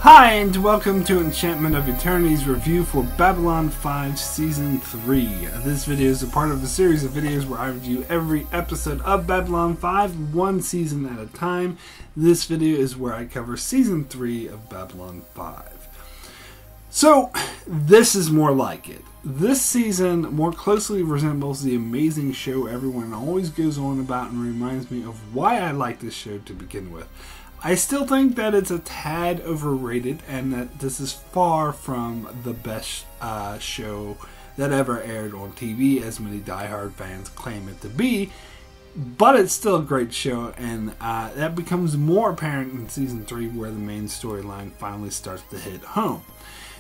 Hi, and welcome to Enchantment of Eternity's review for Babylon 5 Season 3. This video is a part of a series of videos where I review every episode of Babylon 5, one season at a time. This video is where I cover Season 3 of Babylon 5. So, this is more like it. This season more closely resembles the amazing show everyone always goes on about and reminds me of why I like this show to begin with. I still think that it's a tad overrated and that this is far from the best show that ever aired on TV, as many diehard fans claim it to be. But it's still a great show, and that becomes more apparent in Season 3, where the main storyline finally starts to hit home.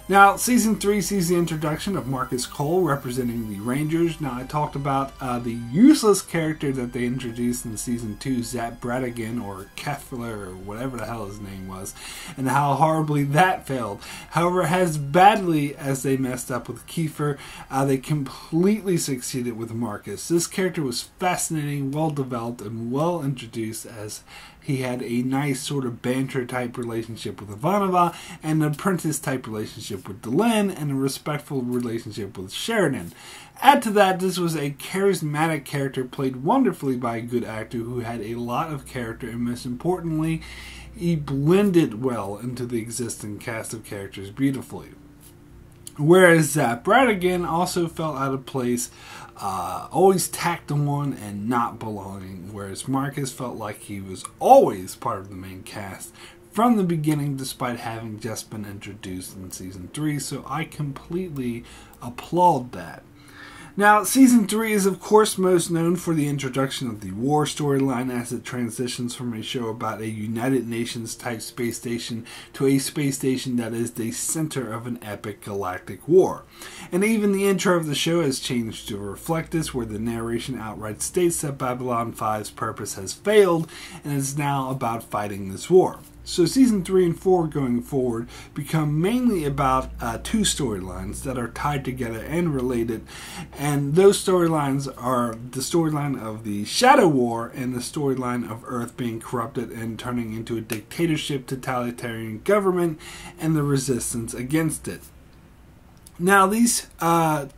Now, Season 3 sees the introduction of Marcus Cole representing the Rangers. Now, I talked about the useless character that they introduced in Season 2, Zap Bradigan, or Keffler, or whatever the hell his name was, and how horribly that failed. However, as badly as they messed up with Kiefer, they completely succeeded with Marcus. This character was fascinating, well-developed, and well-introduced, as he had a nice sort of banter-type relationship with Ivanova, and an apprentice-type relationship with Delenn, and a respectful relationship with Sheridan. Add to that, this was a charismatic character played wonderfully by a good actor who had a lot of character, and most importantly, he blended well into the existing cast of characters beautifully. Whereas Zap Bradigan also felt out of place, always tacked on and not belonging, whereas Marcus felt like he was always part of the main cast from the beginning, despite having just been introduced in Season 3, so I completely applaud that. Now, Season 3 is of course most known for the introduction of the war storyline, as it transitions from a show about a United Nations type space station to a space station that is the center of an epic galactic war. And even the intro of the show has changed to reflect this, where the narration outright states that Babylon 5's purpose has failed and is now about fighting this war. So Season 3 and 4 going forward become mainly about two storylines that are tied together and related, and those storylines are the storyline of the Shadow War and the storyline of Earth being corrupted and turning into a dictatorship totalitarian government and the resistance against it. Now, these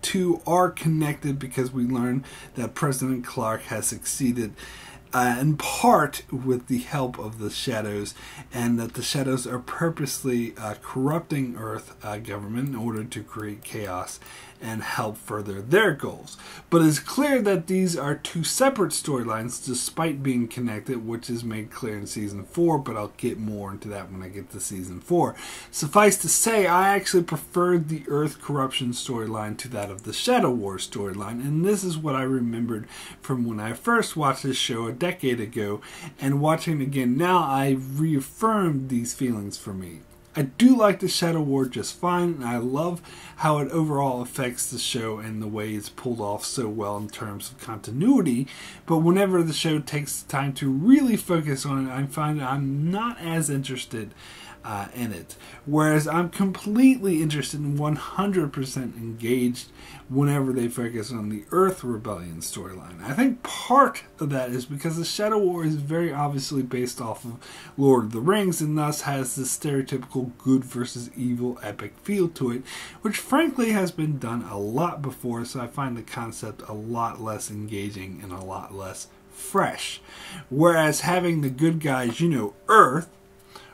two are connected because we learn that President Clark has succeeded in part with the help of the Shadows, and that the Shadows are purposely corrupting Earth government in order to create chaos and help further their goals. But it's clear that these are two separate storylines despite being connected, which is made clear in Season 4, but I'll get more into that when I get to Season 4. Suffice to say, I actually preferred the Earth corruption storyline to that of the Shadow War storyline, and this is what I remembered from when I first watched this show a decade ago, and watching it again now, I reaffirmed these feelings for me. I do like the Shadow War just fine, and I love how it overall affects the show and the way it's pulled off so well in terms of continuity, but whenever the show takes time to really focus on it, I find I'm not as interested in it. Whereas I'm completely interested and 100% engaged whenever they focus on the Earth Rebellion storyline. I think part of that is because the Shadow War is very obviously based off of Lord of the Rings, and thus has this stereotypical good versus evil epic feel to it, which frankly has been done a lot before, so I find the concept a lot less engaging and a lot less fresh. Whereas having the good guys, you know, Earth,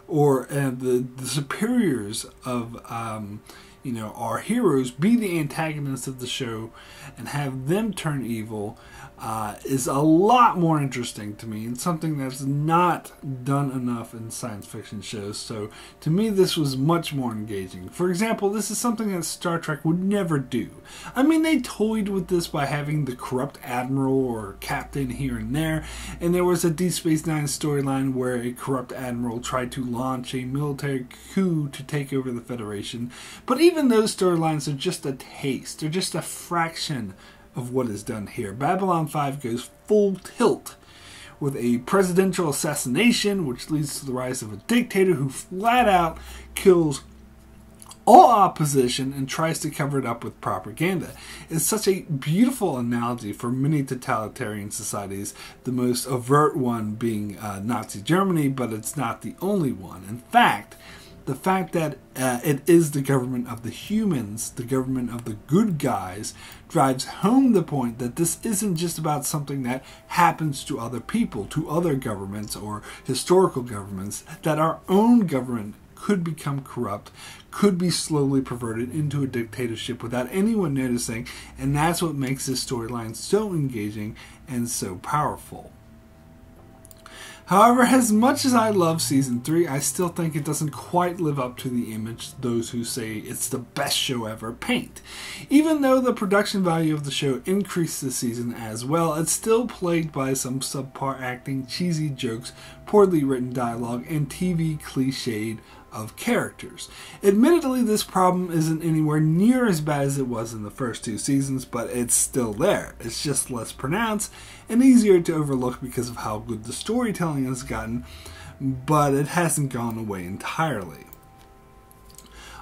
or the superiors of our heroes be the antagonists of the show and have them turn evil is a lot more interesting to me, and something that's not done enough in science fiction shows. So to me, this was much more engaging. For example, this is something that Star Trek would never do. I mean, they toyed with this by having the corrupt admiral or captain here and there, and there was a Deep Space Nine storyline where a corrupt admiral tried to launch a military coup to take over the Federation. But even those storylines are just a taste. They're just a fraction of what is done here. Babylon 5 goes full tilt with a presidential assassination, which leads to the rise of a dictator who flat out kills all opposition and tries to cover it up with propaganda. It's such a beautiful analogy for many totalitarian societies, the most overt one being Nazi Germany, but it's not the only one. In fact, the fact that it is the government of the humans, the government of the good guys, drives home the point that this isn't just about something that happens to other people, to other governments or historical governments, that our own government could become corrupt, could be slowly perverted into a dictatorship without anyone noticing, and that's what makes this storyline so engaging and so powerful. However, as much as I love Season 3, I still think it doesn't quite live up to the image those who say it's the best show ever paint. Even though the production value of the show increased this season as well, it's still plagued by some subpar acting, cheesy jokes, poorly written dialogue, and TV cliched of characters. Admittedly, this problem isn't anywhere near as bad as it was in the first 2 seasons, but it's still there. It's just less pronounced and easier to overlook because of how good the storytelling has gotten, but it hasn't gone away entirely.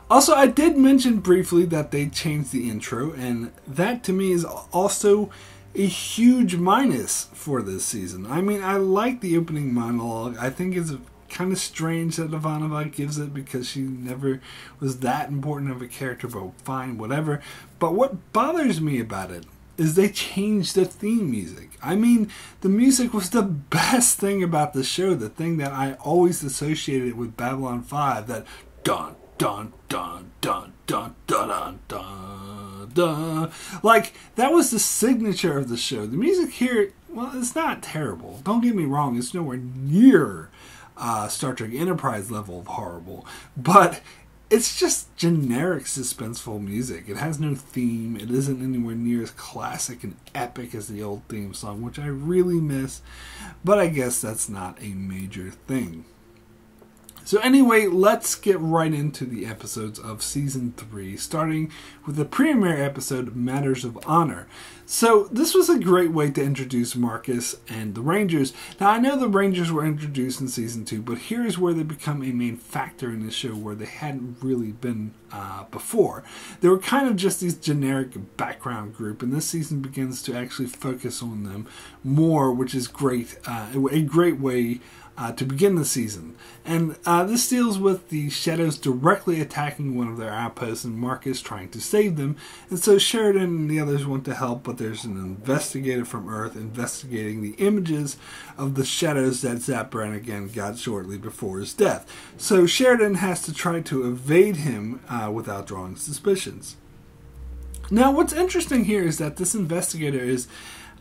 Also, I did mention briefly that they changed the intro, and that to me is also a huge minus for this season. I mean, I like the opening monologue. I think it's kind of strange that Ivanova gives it because she never was that important of a character, but fine, whatever. But what bothers me about it is they changed the theme music. I mean, the music was the best thing about the show, the thing that I always associated with Babylon 5, that dun dun dun dun dun dun dun dun. Like, that was the signature of the show. The music here, well, it's not terrible. Don't get me wrong, it's nowhere near Star Trek Enterprise level of horrible, but it's just generic suspenseful music. It has no theme. It isn't anywhere near as classic and epic as the old theme song, which I really miss, but I guess that's not a major thing. So anyway, let's get right into the episodes of Season 3, starting with the premiere episode, Matters of Honor. So this was a great way to introduce Marcus and the Rangers. Now, I know the Rangers were introduced in Season 2, but here's where they become a main factor in the show where they hadn't really been before. They were kind of just these generic background group, and this season begins to actually focus on them more, which is great. A great way to begin the season. And this deals with the Shadows directly attacking one of their outposts and Marcus trying to save them. And so Sheridan and the others want to help, but there's an investigator from Earth investigating the images of the Shadows that Zap Brannigan got shortly before his death. So Sheridan has to try to evade him without drawing suspicions. Now, what's interesting here is that this investigator is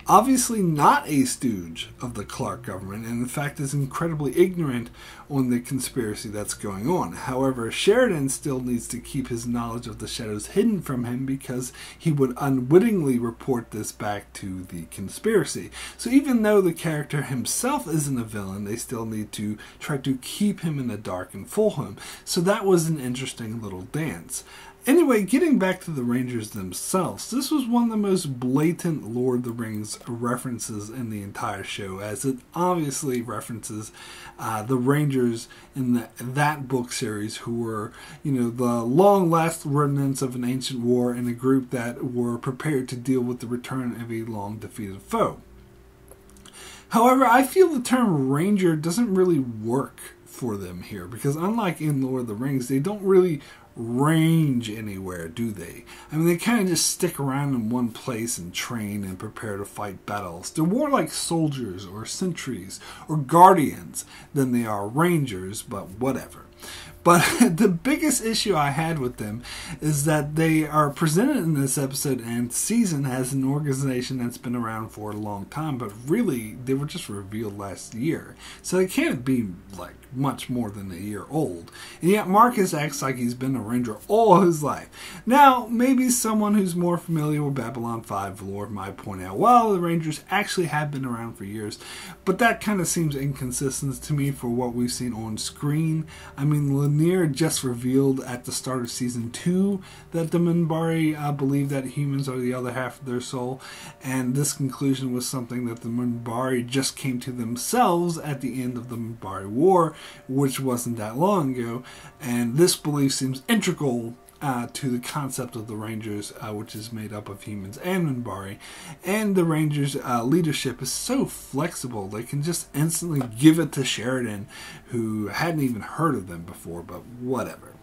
obviously not a stooge of the Clark government, and in fact is incredibly ignorant on the conspiracy that's going on. However, Sheridan still needs to keep his knowledge of the Shadows hidden from him because he would unwittingly report this back to the conspiracy. So even though the character himself isn't a villain, they still need to try to keep him in the dark and fool him. So that was an interesting little dance. Anyway, getting back to the Rangers themselves, this was one of the most blatant Lord of the Rings references in the entire show, as it obviously references the Rangers in that book series, who were, the long-last remnants of an ancient war and a group that were prepared to deal with the return of a long-defeated foe. However, I feel the term Ranger doesn't really work for them here, because unlike in Lord of the Rings, they don't really range anywhere, do they? I mean, they kind of just stick around in one place and train and prepare to fight battles. They're more like soldiers or sentries or guardians than they are rangers, but whatever. But the biggest issue I had with them is that they are presented in this episode and season as an organization that's been around for a long time, but really they were just revealed last year. So they can't be like much more than a year old. And yet Marcus acts like he's been a Ranger all his life. Now, maybe someone who's more familiar with Babylon 5 lore might point out, well, the Rangers actually have been around for years, but that kind of seems inconsistent to me for what we've seen on screen. I mean, Lanier just revealed at the start of Season 2 that the Minbari believe that humans are the other half of their soul, and this conclusion was something that the Minbari just came to themselves at the end of the Minbari War, which wasn't that long ago, and this belief seems integral to the concept of the Rangers, which is made up of humans and Minbari. And the Rangers' leadership is so flexible, they can just instantly give it to Sheridan, who hadn't even heard of them before, but whatever.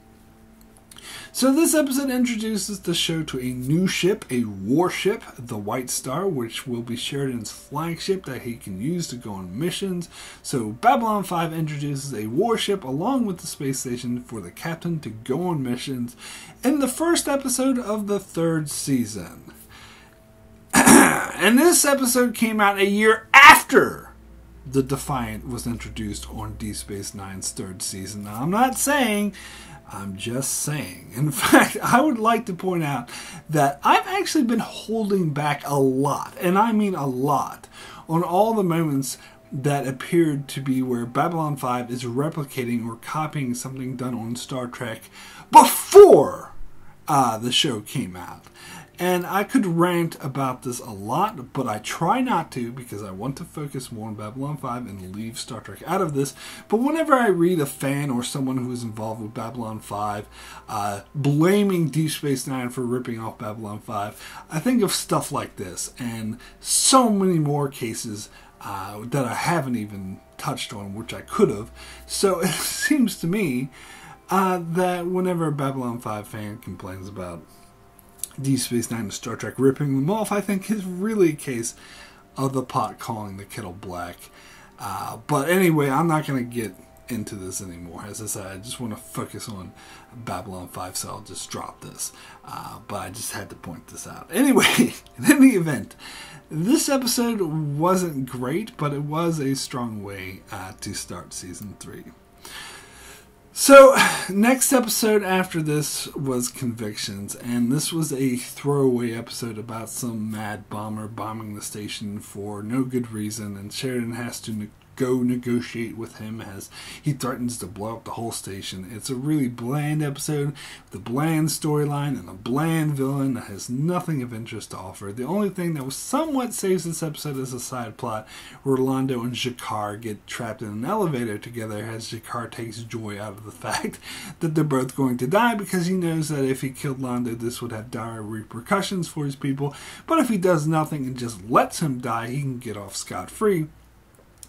So this episode introduces the show to a new ship, a warship, the White Star, which will be Sheridan's flagship that he can use to go on missions. So Babylon 5 introduces a warship along with the space station for the captain to go on missions in the first episode of the 3rd season. And this episode came out a year after the Defiant was introduced on Deep Space Nine's 3rd season. Now, I'm just saying. In fact, I would like to point out that I've actually been holding back a lot, and I mean a lot, on all the moments that appeared to be where Babylon 5 is replicating or copying something done on Star Trek before the show came out. And I could rant about this a lot, but I try not to because I want to focus more on Babylon 5 and leave Star Trek out of this. But whenever I read a fan or someone who is involved with Babylon 5 blaming Deep Space Nine for ripping off Babylon 5, I think of stuff like this and so many more cases that I haven't even touched on, which I could have. So it seems to me that whenever a Babylon 5 fan complains about Deep Space Nine and Star Trek ripping them off, I think is really a case of the pot calling the kettle black. But anyway, I'm not going to get into this anymore. As I said, I just want to focus on Babylon 5, so I'll just drop this. But I just had to point this out. Anyway, in any event, this episode wasn't great, but it was a strong way to start Season 3. So, next episode after this was Convictions, and this was a throwaway episode about some mad bomber bombing the station for no good reason, and Sheridan has to go negotiate with him as he threatens to blow up the whole station. It's a really bland episode with a bland storyline and a bland villain that has nothing of interest to offer. The only thing that was somewhat saves this episode is a side plot where Londo and Jakar get trapped in an elevator together as Jakar takes joy out of the fact that they're both going to die because he knows that if he killed Londo, this would have dire repercussions for his people. But if he does nothing and just lets him die, he can get off scot-free.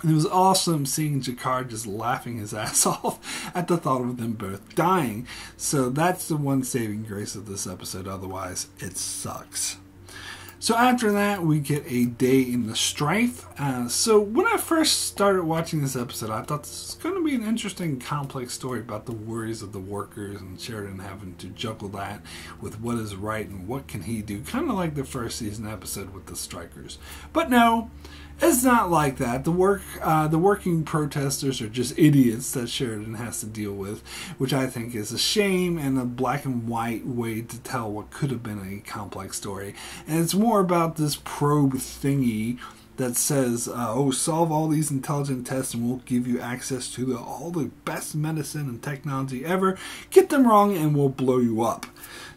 And it was awesome seeing Jakar just laughing his ass off at the thought of them both dying. So that's the one saving grace of this episode. Otherwise, it sucks. So after that, we get a day in the strife. So when I first started watching this episode, I thought this was going to be an interesting, complex story about the worries of the workers and Sheridan having to juggle that with what is right and what can he do. Kind of like the first season episode with the strikers. But no, it's not like that. The working protesters are just idiots that Sheridan has to deal with, which I think is a shame and a black and white way to tell what could have been a complex story. And it's more about this probe thingy that says, solve all these intelligent tests and we'll give you access to all the best medicine and technology ever. Get them wrong and we'll blow you up.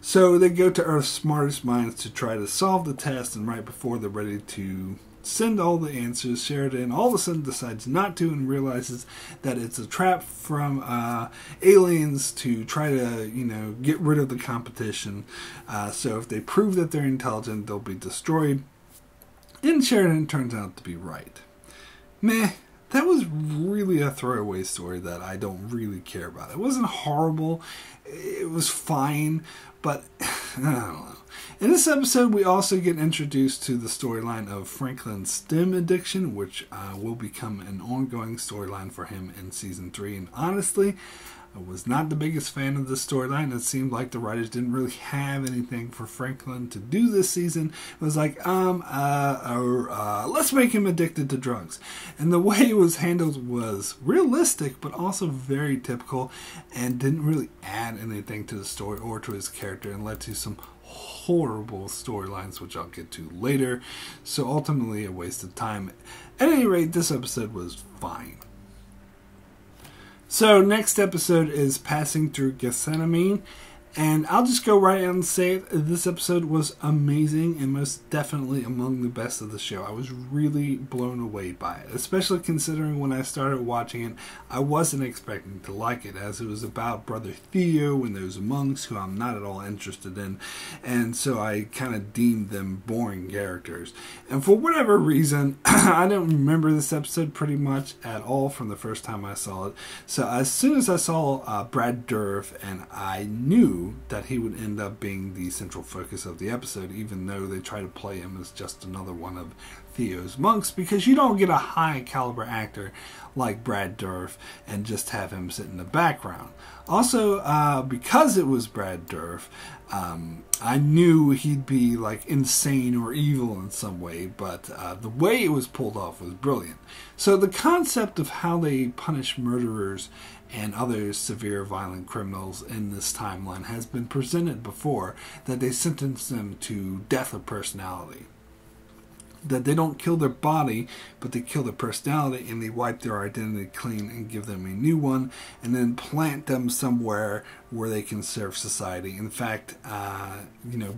So they go to Earth's smartest minds to try to solve the test, and right before they're ready to send all the answers, Sheridan all of a sudden decides not to and realizes that it's a trap from aliens to try to, get rid of the competition. So if they prove that they're intelligent, they'll be destroyed. And Sheridan turns out to be right. Meh. That was really a throwaway story that I don't really care about. It wasn't horrible. It was fine, but I don't know. In this episode, we also get introduced to the storyline of Franklin's STEM addiction, which will become an ongoing storyline for him in Season 3. And honestly, I was not the biggest fan of this storyline. It seemed like the writers didn't really have anything for Franklin to do this season. It was like, let's make him addicted to drugs. And the way it was handled was realistic, but also very typical, and didn't really add anything to the story or to his character, and led to some horrible storylines, which I'll get to later. So ultimately, a waste of time. At any rate, this episode was fine. So next episode is Passing Through Gethsemane, And I'll just go right out and say it. This episode was amazing and most definitely among the best of the show. I was really blown away by it, especially considering when I started watching it, I wasn't expecting to like it, as it was about Brother Theo and those monks who I'm not at all interested in. And so I kind of deemed them boring characters. And for whatever reason, I don't remember this episode pretty much at all from the first time I saw it. So as soon as I saw Brad Dourif, and I knew that he would end up being the central focus of the episode, even though they try to play him as just another one of Theo's monks, because you don't get a high caliber actor like Brad Dourif and just have him sit in the background. Also, because it was Brad Dourif, I knew he'd be like insane or evil in some way, but the way it was pulled off was brilliant. So the concept of how they punish murderers and other severe violent criminals in this timeline has been presented before, that they sentence them to death of personality. That they don't kill their body, but they kill their personality, and they wipe their identity clean and give them a new one, and then plant them somewhere where they can serve society. In fact,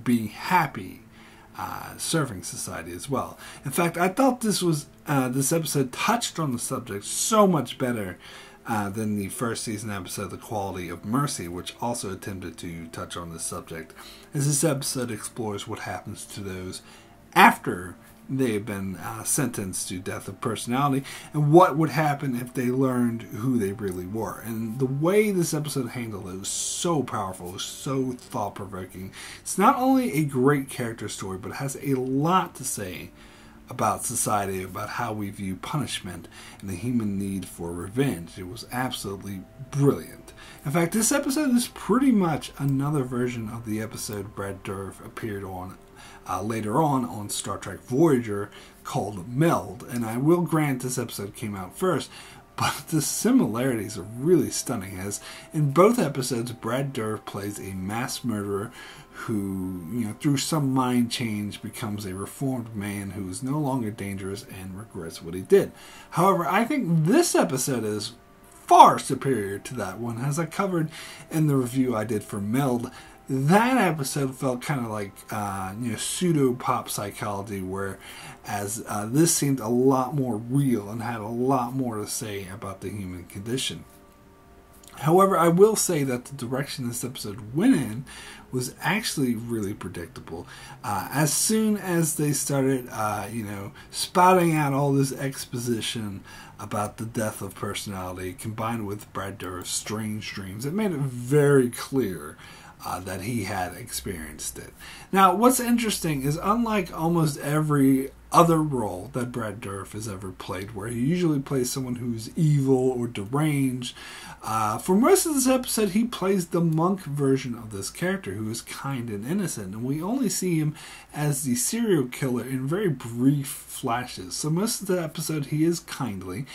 be happy serving society as well. In fact, I thought this episode touched on the subject so much better than the first season episode, The Quality of Mercy, which also attempted to touch on this subject, as this episode explores what happens to those after they have been sentenced to death of personality, and what would happen if they learned who they really were. And the way this episode handled it was so powerful, it was so thought-provoking. It's not only a great character story, but it has a lot to say about society, about how we view punishment and the human need for revenge. It was absolutely brilliant. In fact, this episode is pretty much another version of the episode Brad Dourif appeared on later on Star Trek Voyager, called Meld. And I will grant this episode came out first, but the similarities are really stunning, as in both episodes Brad Dourif plays a mass murderer who, through some mind change becomes a reformed man who is no longer dangerous and regrets what he did. However, I think this episode is far superior to that one, as I covered in the review I did for Meld. That episode felt kind of like pseudo-pop psychology, whereas this seemed a lot more real and had a lot more to say about the human condition. However, I will say that the direction this episode went in was actually really predictable. As soon as they started, spouting out all this exposition about the death of personality, combined with Brad Dourif's strange dreams, it made it very clear that he had experienced it. Now, what's interesting is, unlike almost every other role that Brad Dourif has ever played, where he usually plays someone who's evil or deranged, for most of this episode he plays the monk version of this character, who is kind and innocent, and we only see him as the serial killer in very brief flashes. So most of the episode he is kindly,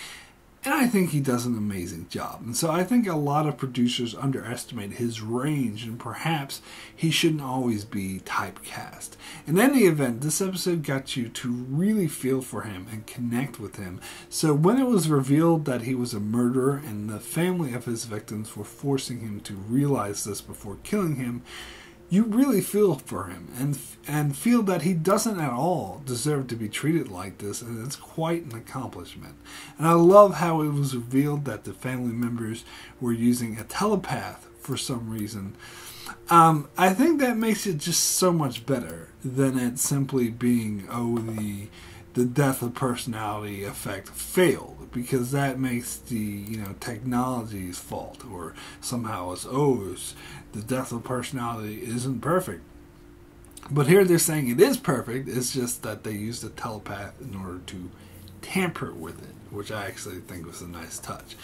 and I think he does an amazing job. And so I think a lot of producers underestimate his range, and perhaps he shouldn't always be typecast. In any event, this episode got you to really feel for him and connect with him. So when it was revealed that he was a murderer and the family of his victims were forcing him to realize this before killing him, you really feel for him and feel that he doesn't at all deserve to be treated like this, and it's quite an accomplishment. And I love how it was revealed that the family members were using a telepath for some reason. I think that makes it just so much better than it simply being, the death of personality effect failed, because that makes the technology's fault, or somehow it's the death of personality isn't perfect. But here they're saying it is perfect. It's just that they used a telepath in order to tamper with it, which I actually think was a nice touch.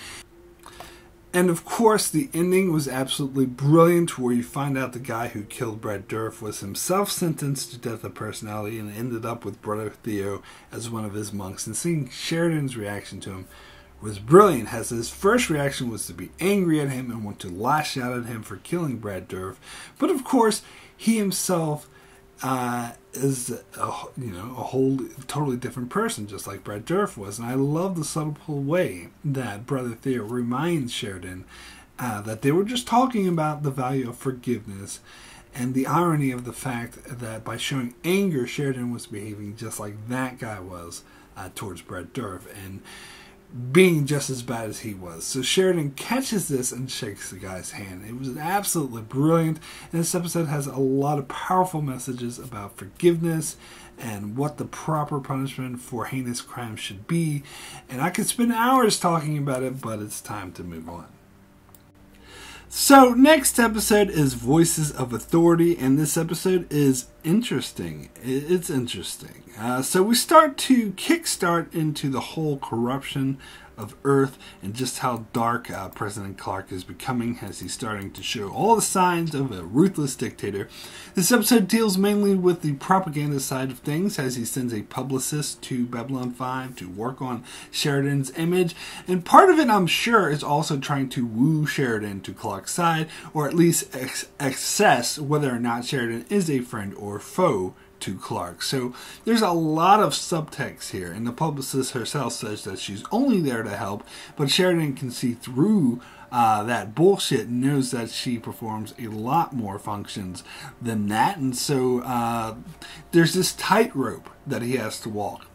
And of course, the ending was absolutely brilliant, where you find out the guy who killed Brad Dourif was himself sentenced to death of personality and ended up with Brother Theo as one of his monks. And seeing Sheridan's reaction to him was brilliant, as his first reaction was to be angry at him and want to lash out at him for killing Brad Dourif. But of course, he himself is a whole totally different person, just like Brad Dourif was. And I love the subtle way that Brother Theo reminds Sheridan that they were just talking about the value of forgiveness and the irony of the fact that by showing anger, Sheridan was behaving just like that guy was towards Brett Dourif and being just as bad as he was. So Sheridan catches this and shakes the guy's hand. It was absolutely brilliant. And this episode has a lot of powerful messages about forgiveness and what the proper punishment for heinous crimes should be. And I could spend hours talking about it, but it's time to move on. So next episode is Voices of Authority, and this episode is interesting. It's interesting. So we start to kickstart into the whole corruption of Earth and just how dark President Clark is becoming as he's starting to show all the signs of a ruthless dictator. This episode deals mainly with the propaganda side of things as he sends a publicist to Babylon 5 to work on Sheridan's image, and part of it, I'm sure, is also trying to woo Sheridan to Clark's side, or at least assess whether or not Sheridan is a friend or foe to Clark. So there's a lot of subtext here, and the publicist herself says that she's only there to help, but Sheridan can see through that bullshit and knows that she performs a lot more functions than that, and so there's this tightrope that he has to walk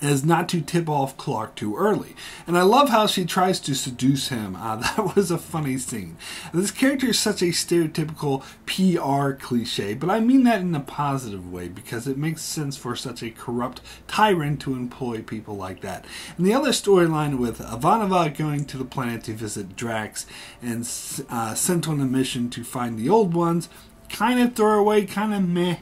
as not to tip off Clark too early. And I love how she tries to seduce him. That was a funny scene. This character is such a stereotypical PR cliche, but I mean that in a positive way because it makes sense for such a corrupt tyrant to employ people like that. And the other storyline with Ivanova going to the planet to visit Drax and sent on a mission to find the old ones, kind of throwaway, kind of meh.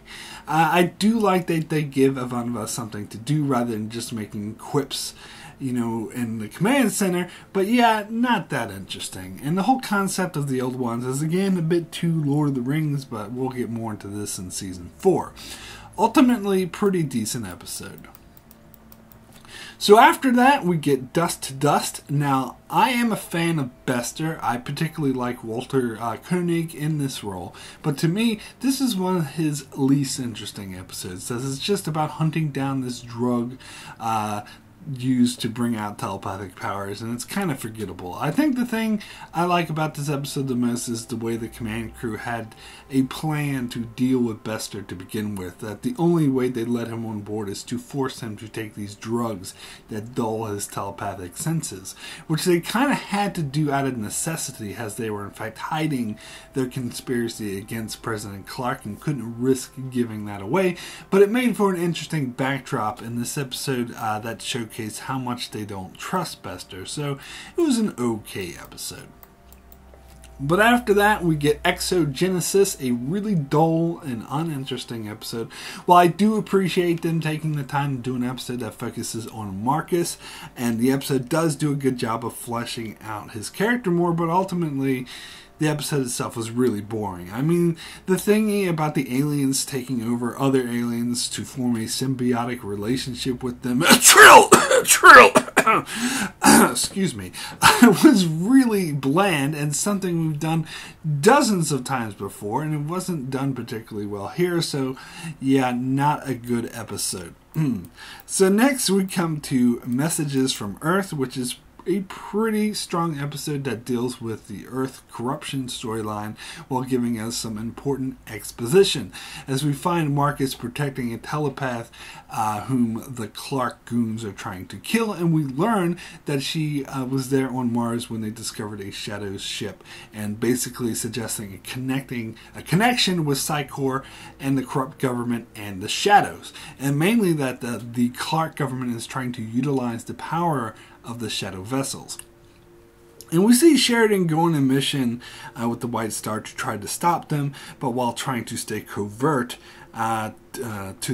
I do like that they give Ivanova something to do rather than just making quips, you know, in the command center. But yeah, not that interesting. And the whole concept of the old ones is again a bit too Lord of the Rings, but we'll get more into this in season 4. Ultimately, pretty decent episode. So after that, we get Dust to Dust. Now, I am a fan of Bester. I particularly like Walter Koenig in this role. But to me, this is one of his least interesting episodes. As it's just about hunting down this drug used to bring out telepathic powers, and it's kind of forgettable. I think the thing I like about this episode the most is the way the command crew had a plan to deal with Bester to begin with, that the only way they let him on board is to force him to take these drugs that dull his telepathic senses, which they kind of had to do out of necessity as they were in fact hiding their conspiracy against President Clark and couldn't risk giving that away. But it made for an interesting backdrop in this episode that showcased how much they don't trust Bester, so it was an okay episode. But after that, we get EXO Genesis, a really dull and uninteresting episode. While I do appreciate them taking the time to do an episode that focuses on Marcus, and the episode does do a good job of fleshing out his character more, but ultimately the episode itself was really boring. I mean, the thingy about the aliens taking over other aliens to form a symbiotic relationship with them, Trill, excuse me, was really bland and something we've done dozens of times before, and it wasn't done particularly well here, so yeah, not a good episode. So next we come to Messages from Earth, which is a pretty strong episode that deals with the Earth corruption storyline while giving us some important exposition as we find Marcus protecting a telepath whom the Clark goons are trying to kill, and we learn that she was there on Mars when they discovered a Shadows ship, and basically suggesting a connection with Psychor and the corrupt government and the Shadows, and mainly that the Clark government is trying to utilize the power of the Shadow vessels. And we see Sheridan go on a mission with the White Star to try to stop them, but while trying to stay covert to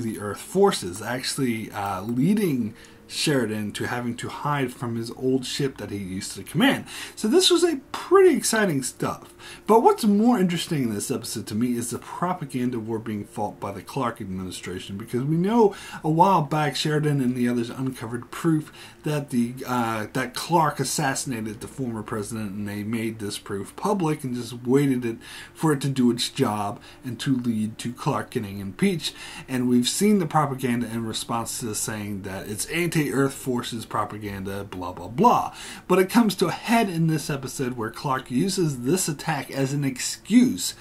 the Earth forces, actually leading Sheridan to having to hide from his old ship that he used to command. So this was a pretty exciting stuff. But what's more interesting in this episode to me is the propaganda war being fought by the Clark administration, because we know a while back Sheridan and the others uncovered proof that that Clark assassinated the former president, and they made this proof public and just waited for it to do its job and to lead to Clark getting impeached. And we've seen the propaganda in response to this saying that it's anti anti-Earth forces propaganda, blah, blah, blah. But it comes to a head in this episode where Clark uses this attack as an excuse,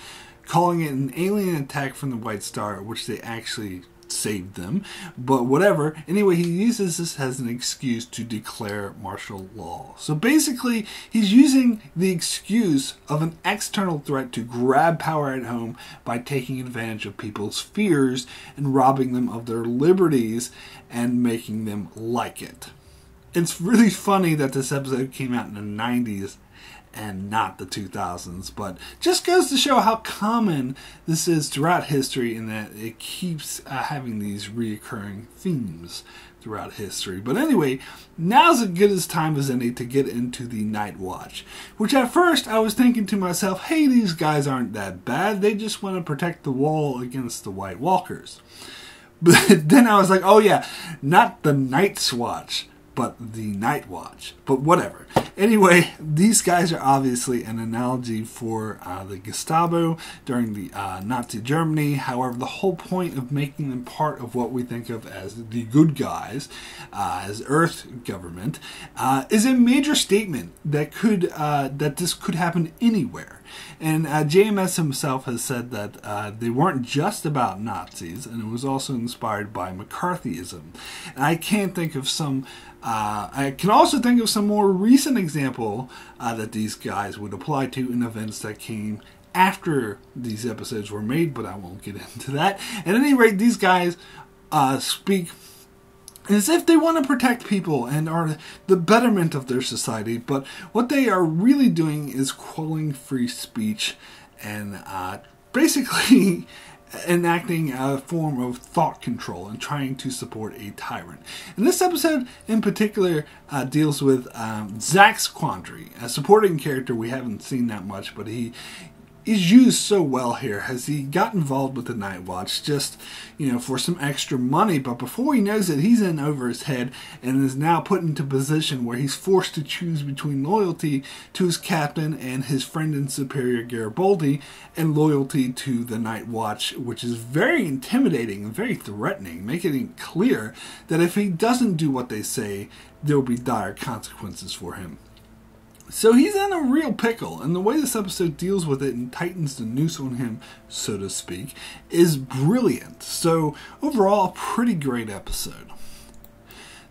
calling it an alien attack from the White Star, which they actually saved them, but whatever. Anyway, he uses this as an excuse to declare martial law. So basically, he's using the excuse of an external threat to grab power at home by taking advantage of people's fears and robbing them of their liberties and making them like it. It's really funny that this episode came out in the 90s and not the 2000s, but just goes to show how common this is throughout history, and that it keeps having these reoccurring themes throughout history. But anyway, now's as good a time as any to get into the Night Watch, which at first I was thinking to myself, hey, these guys aren't that bad, they just want to protect the wall against the White Walkers. But then I was like, oh yeah, not the Night's Watch, but the Night Watch. But whatever. Anyway, these guys are obviously an analogy for the Gestapo during the Nazi Germany. However, the whole point of making them part of what we think of as the good guys, as Earth government, is a major statement that that this could happen anywhere. And JMS himself has said that they weren't just about Nazis, and it was also inspired by McCarthyism. And I can't think of some. I can also think of some more recent example that these guys would apply to in events that came after these episodes were made, but I won't get into that. At any rate, these guys speak as if they want to protect people and are the betterment of their society, but what they are really doing is quelling free speech and basically enacting a form of thought control and trying to support a tyrant. And this episode in particular deals with Zach's quandary. A supporting character we haven't seen that much, but he is used so well here. Has he got involved with the Night Watch just, for some extra money, but before he knows it, he's in over his head and is now put into a position where he's forced to choose between loyalty to his captain and his friend and superior Garibaldi, and loyalty to the Night Watch, which is very intimidating and very threatening, making it clear that if he doesn't do what they say, there will be dire consequences for him. So he's in a real pickle, and the way this episode deals with it and tightens the noose on him, so to speak, is brilliant. So overall, a pretty great episode.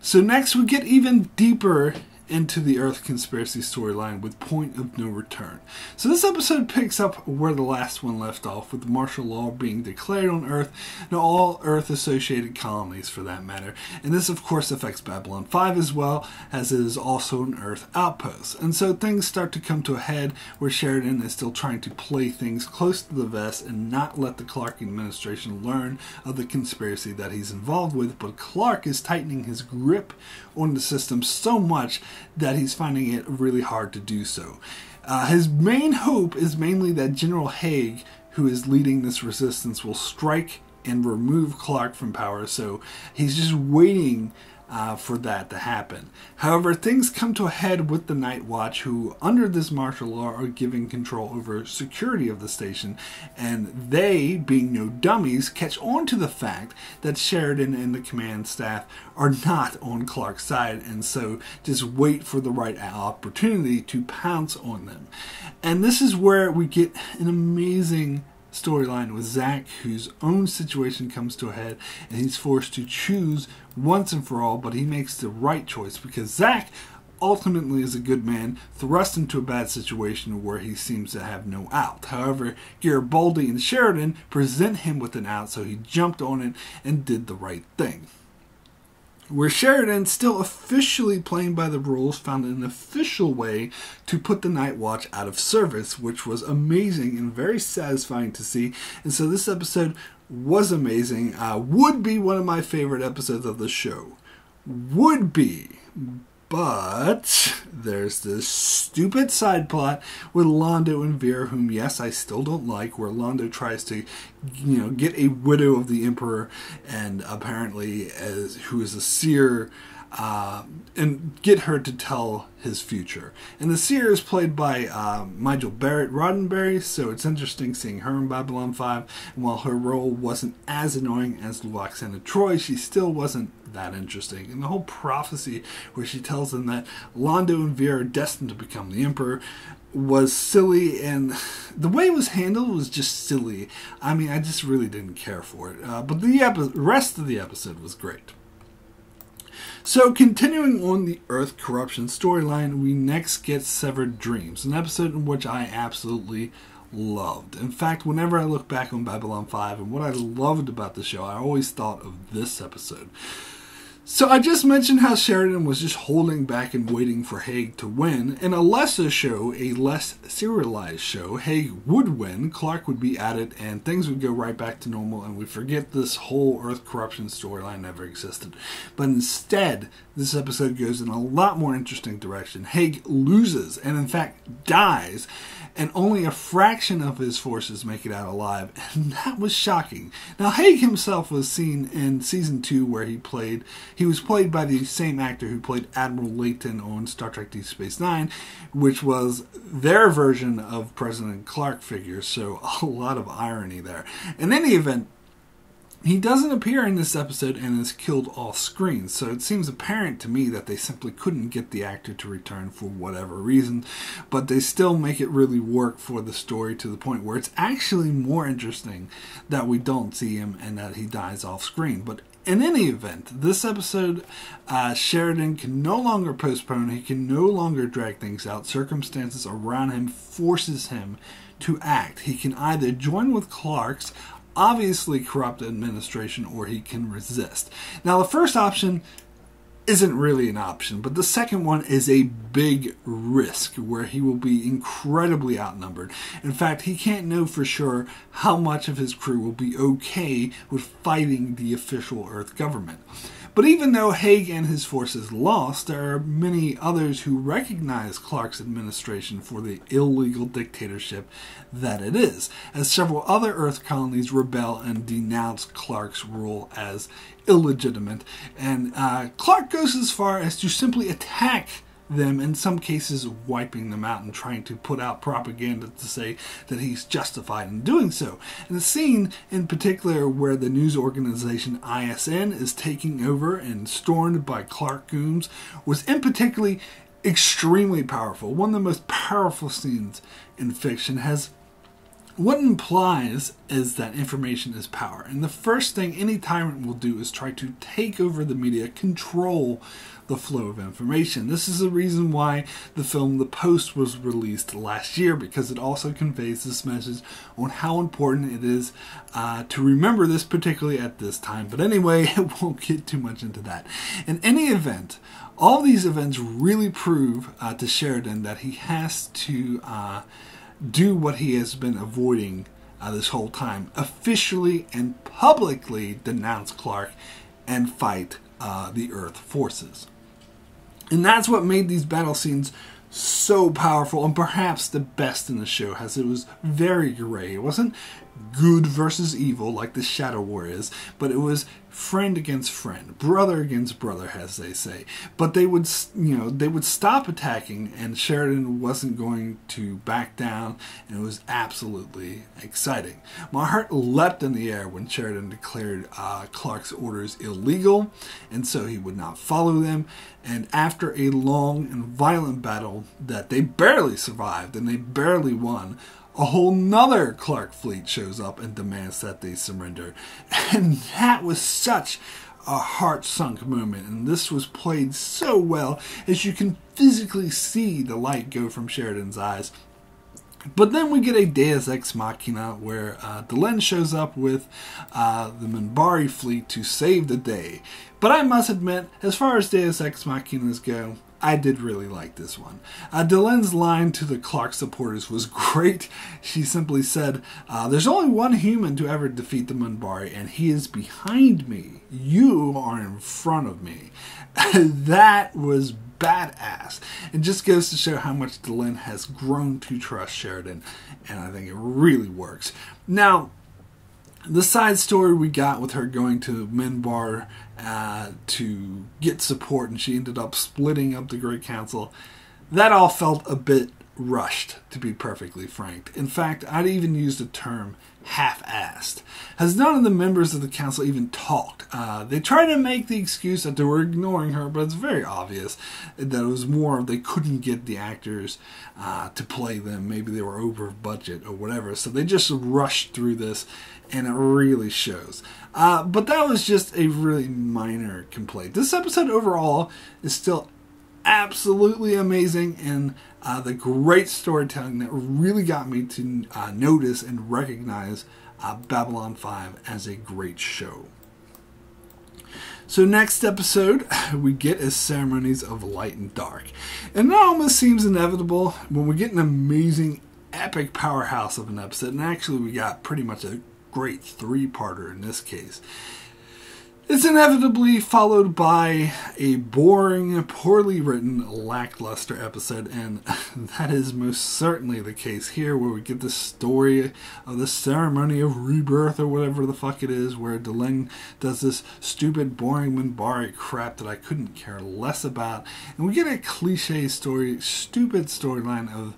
So next we get even deeper into the Earth conspiracy storyline with Point of No Return. So this episode picks up where the last one left off, with martial law being declared on Earth and all Earth-associated colonies for that matter. And this of course affects Babylon 5 as well, as it is also an Earth outpost. And so things start to come to a head where Sheridan is still trying to play things close to the vest and not let the Clark administration learn of the conspiracy that he's involved with, but Clark is tightening his grip on the system so much that he's finding it really hard to do so. His main hope is mainly that General Haig, who is leading this resistance, will strike and remove Clark from power, so he's just waiting for that to happen. However, things come to a head with the Night Watch, who under this martial law are given control over security of the station, and they, being no dummies, catch on to the fact that Sheridan and the command staff are not on Clark's side, and so just wait for the right opportunity to pounce on them. And this is where we get an amazing storyline with Zach, whose own situation comes to a head and he's forced to choose once and for all, but he makes the right choice because Zach ultimately is a good man thrust into a bad situation where he seems to have no out. However, Garibaldi and Sheridan present him with an out, so he jumped on it and did the right thing. Where Sheridan, still officially playing by the rules, found an official way to put the Night Watch out of service, which was amazing and very satisfying to see. And so this episode was amazing. Would be one of my favorite episodes of the show. Would be. But there's this stupid side plot with Londo and Vera, whom, yes, I still don't like, where Londo tries to, get a widow of the Emperor, and apparently, who is a seer, and get her to tell his future. And the seer is played by Majel Barrett Roddenberry, so it's interesting seeing her in Babylon 5. And while her role wasn't as annoying as Luoxana Troy, she still wasn't that interesting. And the whole prophecy where she tells them that Londo and Vera are destined to become the Emperor was silly, and the way it was handled was just silly. I mean, I just really didn't care for it. But the rest of the episode was great. So, continuing on the Earth corruption storyline, we next get Severed Dreams, an episode in which I absolutely loved. In fact, whenever I look back on Babylon 5 and what I loved about the show, I always thought of this episode. So I just mentioned how Sheridan was just holding back and waiting for Haig to win. In a lesser show, a less serialized show, Haig would win, Clark would be at it, and things would go right back to normal, and we forget this whole Earth corruption storyline never existed. But instead, this episode goes in a lot more interesting direction. Haig loses, and in fact dies, and only a fraction of his forces make it out alive, and that was shocking. Now, Haig himself was seen in Season 2, where he was played by the same actor who played Admiral Layton on Star Trek Deep Space Nine, which was their version of President Clark figure, so a lot of irony there. In any event, he doesn't appear in this episode and is killed off screen, so it seems apparent to me that they simply couldn't get the actor to return for whatever reason, but they still make it really work for the story to the point where it's actually more interesting that we don't see him and that he dies off screen. But in any event, this episode, Sheridan can no longer postpone, he can no longer drag things out. Circumstances around him forces him to act. He can either join with Clark's obviously corrupt administration, or he can resist. Now, the first option isn't really an option, but the second one is a big risk where he will be incredibly outnumbered. In fact, he can't know for sure how much of his crew will be okay with fighting the official Earth government. But even though Haig and his forces lost, there are many others who recognize Clark's administration for the illegal dictatorship that it is, as several other Earth colonies rebel and denounce Clark's rule as illegitimate. And Clark goes as far as to simply attack them, in some cases wiping them out and trying to put out propaganda to say that he's justified in doing so. And the scene in particular where the news organization ISN is taking over and stormed by Clark goons was in particular extremely powerful. One of the most powerful scenes in fiction. What it implies is that information is power. And the first thing any tyrant will do is try to take over the media, control the flow of information. This is the reason why the film The Post was released last year, because it also conveys this message on how important it is to remember this, particularly at this time. But anyway, it won't get too much into that. In any event, all these events really prove to Sheridan that he has to do what he has been avoiding this whole time: officially and publicly denounce Clark and fight the Earth forces. And that's what made these battle scenes so powerful, and perhaps the best in the show, as it was very gray. It wasn't good versus evil like the Shadow War is, but it was friend against friend, brother against brother, as they say. But they would, they would stop attacking, and Sheridan wasn't going to back down, and it was absolutely exciting. My heart leapt in the air when Sheridan declared Clark's orders illegal, and so he would not follow them. And after a long and violent battle that they barely survived and they barely won, a whole nother Clark fleet shows up and demands that they surrender. And that was such a heart-sunk moment, and this was played so well, as you can physically see the light go from Sheridan's eyes. But then we get a Deus Ex Machina where Delenn shows up with the Minbari fleet to save the day. But I must admit, as far as Deus Ex Machinas go, I did really like this one. Delenn's line to the Clark supporters was great. She simply said, there's only one human to ever defeat the Minbari, and he is behind me. You are in front of me. That was badass. It just goes to show how much Delenn has grown to trust Sheridan, and I think it really works. Now, the side story we got with her going to Minbar to get support, and she ended up splitting up the Great Council, that all felt a bit rushed, to be perfectly frank. In fact, I'd even used the term half-assed, as none of the members of the council even talked. They tried to make the excuse that they were ignoring her, but it's very obvious that it was more they couldn't get the actors to play them. Maybe they were over budget or whatever, so they just rushed through this, and it really shows. But that was just a really minor complaint. This episode overall is still absolutely amazing, and the great storytelling that really got me to notice and recognize Babylon 5 as a great show. So next episode we get is Ceremonies of Light and Dark. And it almost seems inevitable when we get an amazing epic powerhouse of an episode, and actually we got pretty much a great three-parter in this case. It's inevitably followed by a boring, poorly written, lackluster episode, and that is most certainly the case here, where we get the story of the ceremony of rebirth, or whatever the fuck it is, where Delenn does this stupid, boring Minbari crap that I couldn't care less about, and we get a cliche story, stupid storyline of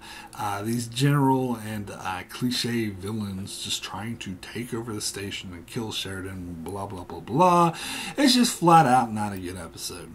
these general and cliche villains just trying to take over the station and kill Sheridan, blah blah blah blah. It's just flat out not a good episode.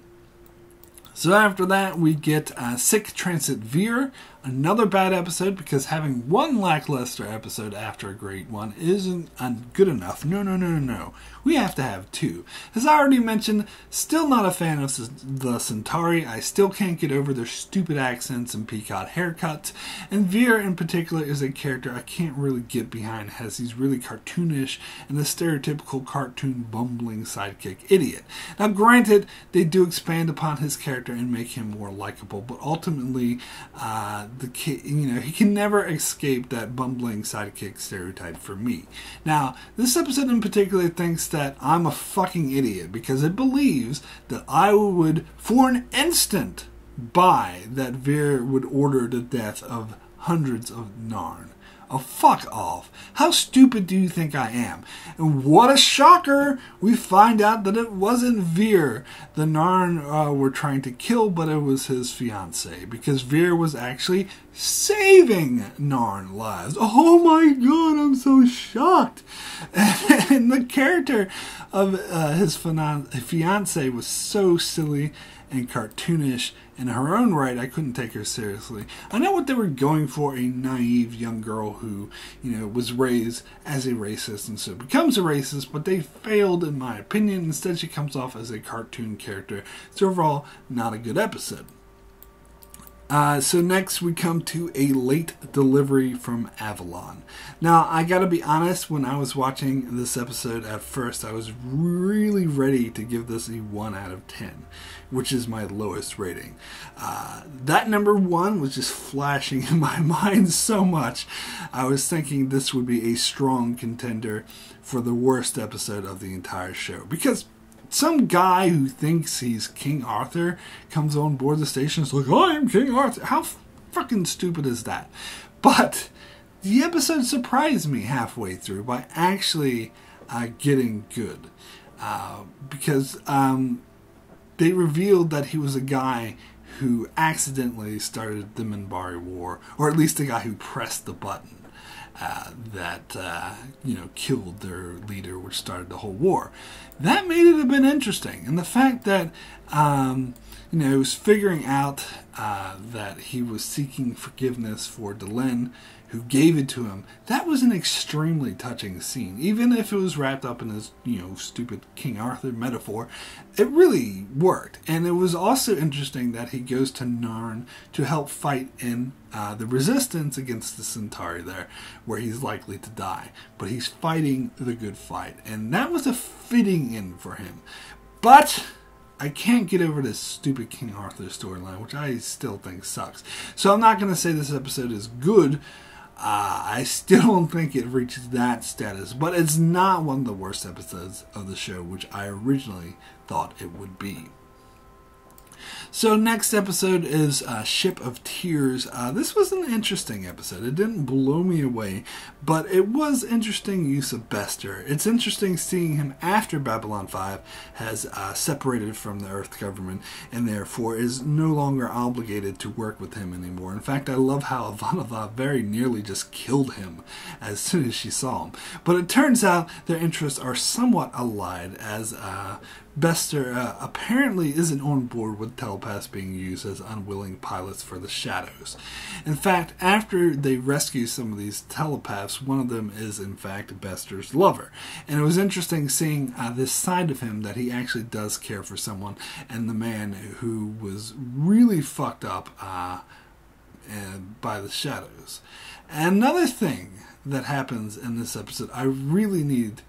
So after that, we get Sick Transit Veer, another bad episode, because having one lackluster episode after a great one isn't good enough. No. We have to have two. As I already mentioned, still not a fan of the Centauri. I still can't get over their stupid accents and peacock haircuts. And Veer in particular is a character I can't really get behind, as he's really cartoonish and the stereotypical cartoon bumbling sidekick idiot. Now granted, they do expand upon his character and make him more likable, but ultimately he can never escape that bumbling sidekick stereotype for me. Now, this episode in particular thinks that I'm a fucking idiot because it believes that I would, for an instant, buy that Veer would order the death of hundreds of Narn. Oh, fuck off. How stupid do you think I am? And what a shocker! We find out that it wasn't Veer the Narn were trying to kill, but it was his fiancée, because Veer was actually saving Narn lives. Oh my god, I'm so shocked! And the character of his fiancée was so silly and cartoonish in her own right. I couldn't take her seriously. I know what they were going for, a naive young girl who, was raised as a racist and so becomes a racist, but they failed in my opinion. Instead, she comes off as a cartoon character. It's overall not a good episode. So next we come to a late delivery from Avalon. Now, I gotta be honest, when I was watching this episode at first, I was really ready to give this a 1 out of 10, which is my lowest rating. That number 1 was just flashing in my mind so much. I was thinking this would be a strong contender for the worst episode of the entire show, because some guy who thinks he's King Arthur comes on board the station and is like, I am King Arthur. How fucking stupid is that? But the episode surprised me halfway through by actually getting good. Because they revealed that he was a guy who accidentally started the Minbari War, or at least the guy who pressed the button that killed their leader, which started the whole war. That made it a bit interesting, and the fact that he was figuring out that he was seeking forgiveness for Delenn, who gave it to him, that was an extremely touching scene. Even if it was wrapped up in this, stupid King Arthur metaphor, it really worked. And it was also interesting that he goes to Narn to help fight in the resistance against the Centauri there, where he's likely to die. But he's fighting the good fight, and that was a fitting end for him. But I can't get over this stupid King Arthur storyline, which I still think sucks. So I'm not going to say this episode is good. I still don't think it reaches that status, but it's not one of the worst episodes of the show, which I originally thought it would be. So next episode is Ship of Tears. This was an interesting episode. It didn't blow me away, but it was interesting use of Bester. It's interesting seeing him after Babylon 5 has separated from the Earth government and therefore is no longer obligated to work with him anymore. In fact, I love how Ivanova very nearly just killed him as soon as she saw him. But it turns out their interests are somewhat allied, as Bester apparently isn't on board with telepaths being used as unwilling pilots for the Shadows. In fact, after they rescue some of these telepaths, one of them is in fact Bester's lover. And it was interesting seeing this side of him, that he actually does care for someone, and the man who was really fucked up by the Shadows. Another thing that happens in this episode I really need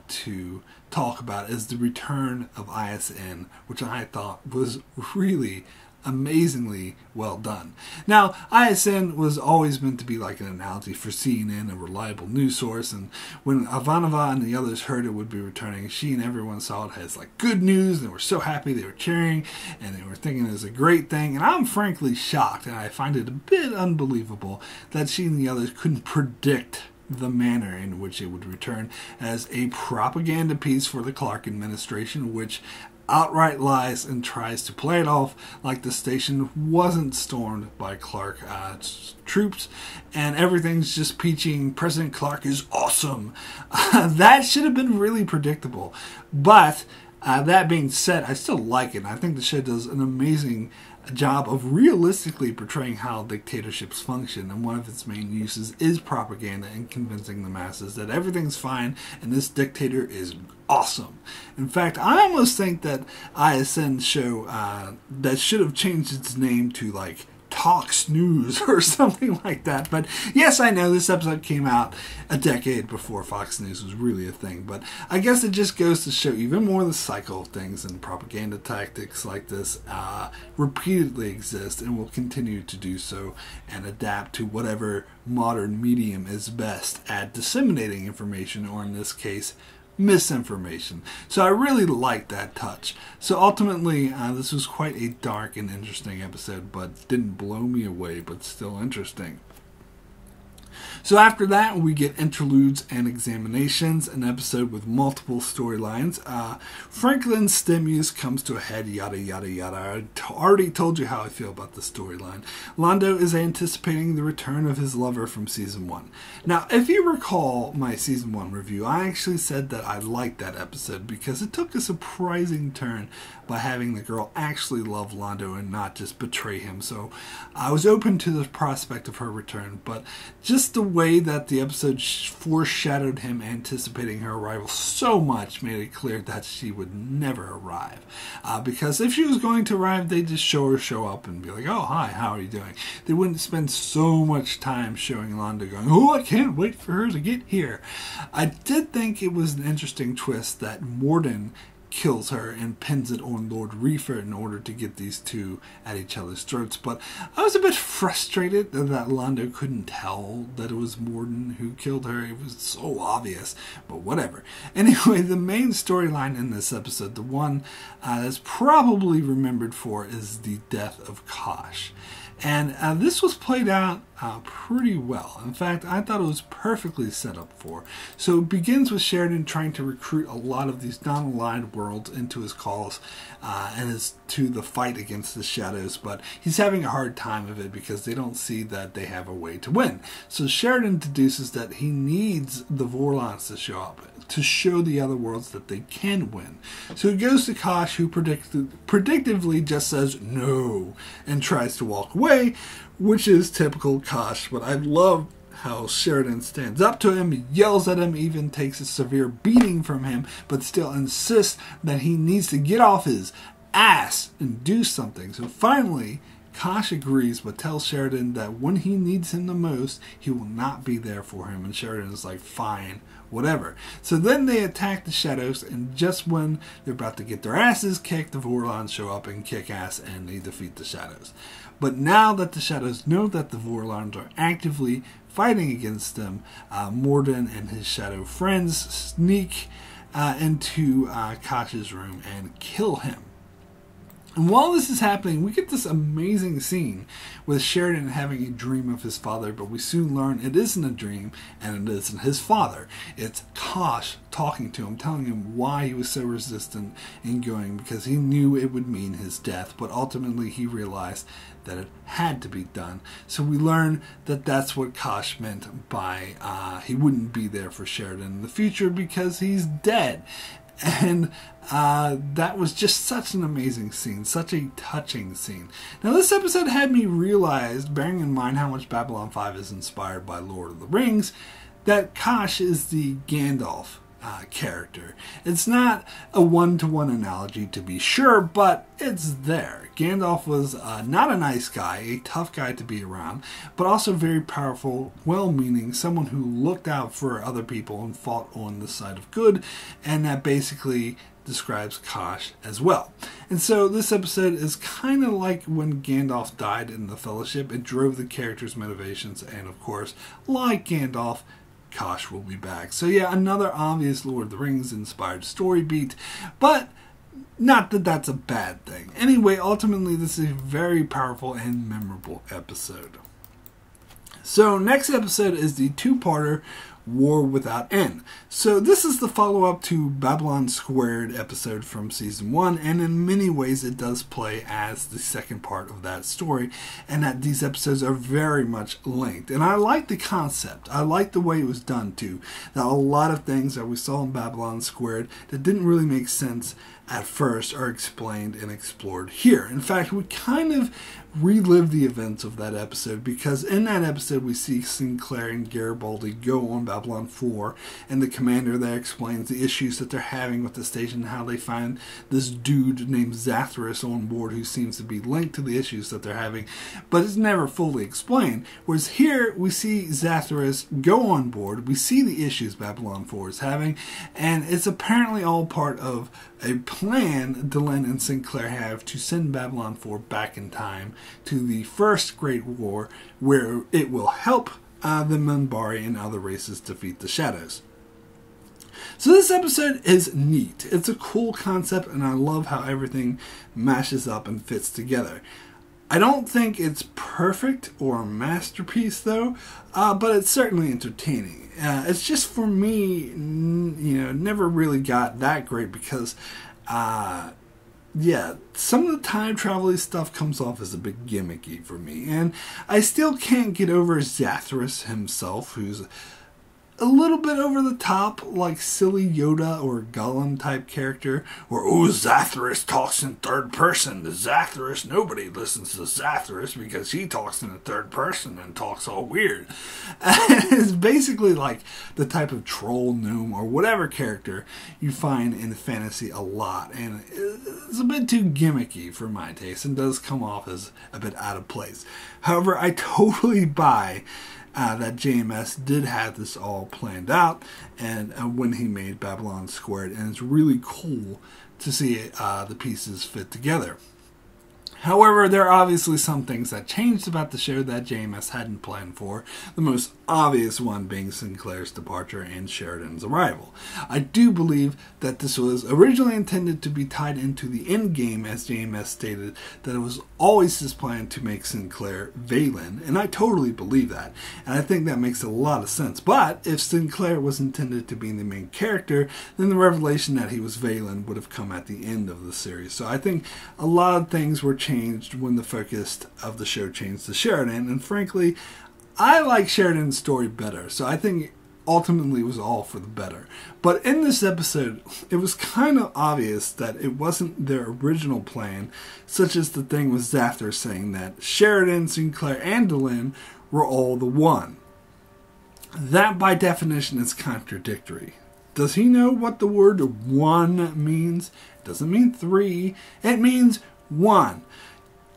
to talk about is the return of ISN, which I thought was really amazingly well done. Now, ISN was always meant to be like an analogy for CNN, a reliable news source, and when Ivanova and the others heard it would be returning, she and everyone saw it as like good news, and they were so happy, they were cheering, and they were thinking it was a great thing, and I'm frankly shocked, and I find it a bit unbelievable that she and the others couldn't predict the manner in which it would return as a propaganda piece for the Clark administration, which outright lies and tries to play it off like the station wasn't stormed by Clark troops and everything's just peachy. President Clark is awesome. That should have been really predictable. But that being said, I still like it. I think the show does an amazing job of realistically portraying how dictatorships function, and one of its main uses is propaganda and convincing the masses that everything's fine and this dictator is awesome. In fact, I almost think that ISN show that should have changed its name to like Talks News or something like that. But yes, I know this episode came out a decade before Fox News was really a thing, but I guess it just goes to show even more the cycle of things, and propaganda tactics like this repeatedly exist and will continue to do so and adapt to whatever modern medium is best at disseminating information, or in this case, misinformation. So I really liked that touch. So ultimately, this was quite a dark and interesting episode, but didn't blow me away, but still interesting. So after that, we get Interludes and Examinations, an episode with multiple storylines. Franklin's STEM use comes to a head, yada yada yada. I already told you how I feel about the storyline. Londo is anticipating the return of his lover from Season 1. Now, if you recall my Season 1 review, I actually said that I liked that episode because it took a surprising turn by having the girl actually love Londo and not just betray him. So I was open to the prospect of her return, but just the way that the episode foreshadowed him anticipating her arrival so much made it clear that she would never arrive. Because if she was going to arrive, they'd just show up and be like, oh, hi, how are you doing? They wouldn't spend so much time showing Londo going, oh, I can't wait for her to get here. I did think it was an interesting twist that Morden kills her and pins it on Lord Reefer in order to get these two at each other's throats. But I was a bit frustrated that Londo couldn't tell that it was Morden who killed her. It was so obvious, but whatever. Anyway, the main storyline in this episode, the one that's probably remembered for, is the death of Kosh. And this was played out pretty well. In fact, I thought it was perfectly set up for. So it begins with Sheridan trying to recruit a lot of these non-aligned worlds into his cause and is to the fight against the Shadows, but he's having a hard time of it because they don't see that they have a way to win. So Sheridan deduces that he needs the Vorlons to show up, to show the other worlds that they can win. So he goes to Kosh, who predictively just says no and tries to walk away, which is typical Kosh. But I love how Sheridan stands up to him, yells at him, even takes a severe beating from him, but still insists that he needs to get off his ass and do something. So finally, Kosh agrees, but tells Sheridan that when he needs him the most, he will not be there for him. And Sheridan is like, fine, whatever. So then they attack the Shadows, and just when they're about to get their asses kicked, the Vorlons show up and kick ass, and they defeat the Shadows. But now that the Shadows know that the Vorlons are actively fighting against them, Morden and his Shadow friends sneak into Kosh's room and kill him. And while this is happening, we get this amazing scene with Sheridan having a dream of his father, but we soon learn it isn't a dream and it isn't his father. It's Kosh talking to him, telling him why he was so resistant in going, because he knew it would mean his death, but ultimately he realized that it had to be done. So we learn that that's what Kosh meant by he wouldn't be there for Sheridan in the future because he's dead. And that was just such an amazing scene, such a touching scene. Now this episode had me realize, bearing in mind how much Babylon 5 is inspired by Lord of the Rings, that Kosh is the Gandalf character. It's not a one-to-one analogy to be sure, but it's there. Gandalf was not a nice guy, a tough guy to be around, but also very powerful, well-meaning, someone who looked out for other people and fought on the side of good, and that basically describes Kosh as well. And so this episode is kind of like when Gandalf died in the Fellowship. It drove the character's motivations, and of course, like Gandalf, Kosh will be back. So yeah, another obvious Lord of the Rings inspired story beat, but not that that's a bad thing. Anyway, ultimately this is a very powerful and memorable episode. So next episode is the two-parter War Without End. So this is the follow-up to Babylon Squared episode from season 1, and in many ways it does play as the second part of that story, and that these episodes are very much linked. And I like the concept. I like the way it was done too. That a lot of things that we saw in Babylon Squared that didn't really make sense at first are explained and explored here. In fact, we kind of relive the events of that episode, because in that episode we see Sinclair and Garibaldi go on Babylon 4, and the commander there explains the issues that they're having with the station, how they find this dude named Zathras on board who seems to be linked to the issues that they're having, but it's never fully explained. Whereas here we see Zathras go on board, we see the issues Babylon 4 is having, and it's apparently all part of a plan Delenn and Sinclair have to send Babylon 4 back in time to the First Great War, where it will help the Minbari and other races defeat the Shadows. So this episode is neat. It's a cool concept, and I love how everything mashes up and fits together. I don't think it's perfect or a masterpiece, though, but it's certainly entertaining. It's just, for me, never really got that great because, yeah, some of the time travel stuff comes off as a bit gimmicky for me. And I still can't get over Zathras himself, who's a little bit over the top, like silly Yoda or Gollum type character, or Zathras talks in third person. The Zathras, nobody listens to Zathras because he talks in the third person and talks all weird. It's basically like the type of troll, gnome, or whatever character you find in fantasy a lot, and it's a bit too gimmicky for my taste and does come off as a bit out of place. However, I totally buy that JMS did have this all planned out, and when he made Babylon Squared, and it's really cool to see the pieces fit together. However, there are obviously some things that changed about the show that JMS hadn't planned for, the most obvious one being Sinclair's departure and Sheridan's arrival. I do believe that this was originally intended to be tied into the end game, as JMS stated that it was always his plan to make Sinclair Valen, and I totally believe that, and I think that makes a lot of sense. But if Sinclair was intended to be the main character, then the revelation that he was Valen would have come at the end of the series. So I think a lot of things were changed when the focus of the show changed to Sheridan, and frankly, I like Sheridan's story better, so I think ultimately it was all for the better. But in this episode, it was kind of obvious that it wasn't their original plan, such as the thing with Zathras saying that Sheridan, Sinclair, and Delenn were all the one. That by definition is contradictory. Does he know what the word one means? It doesn't mean three, it means one.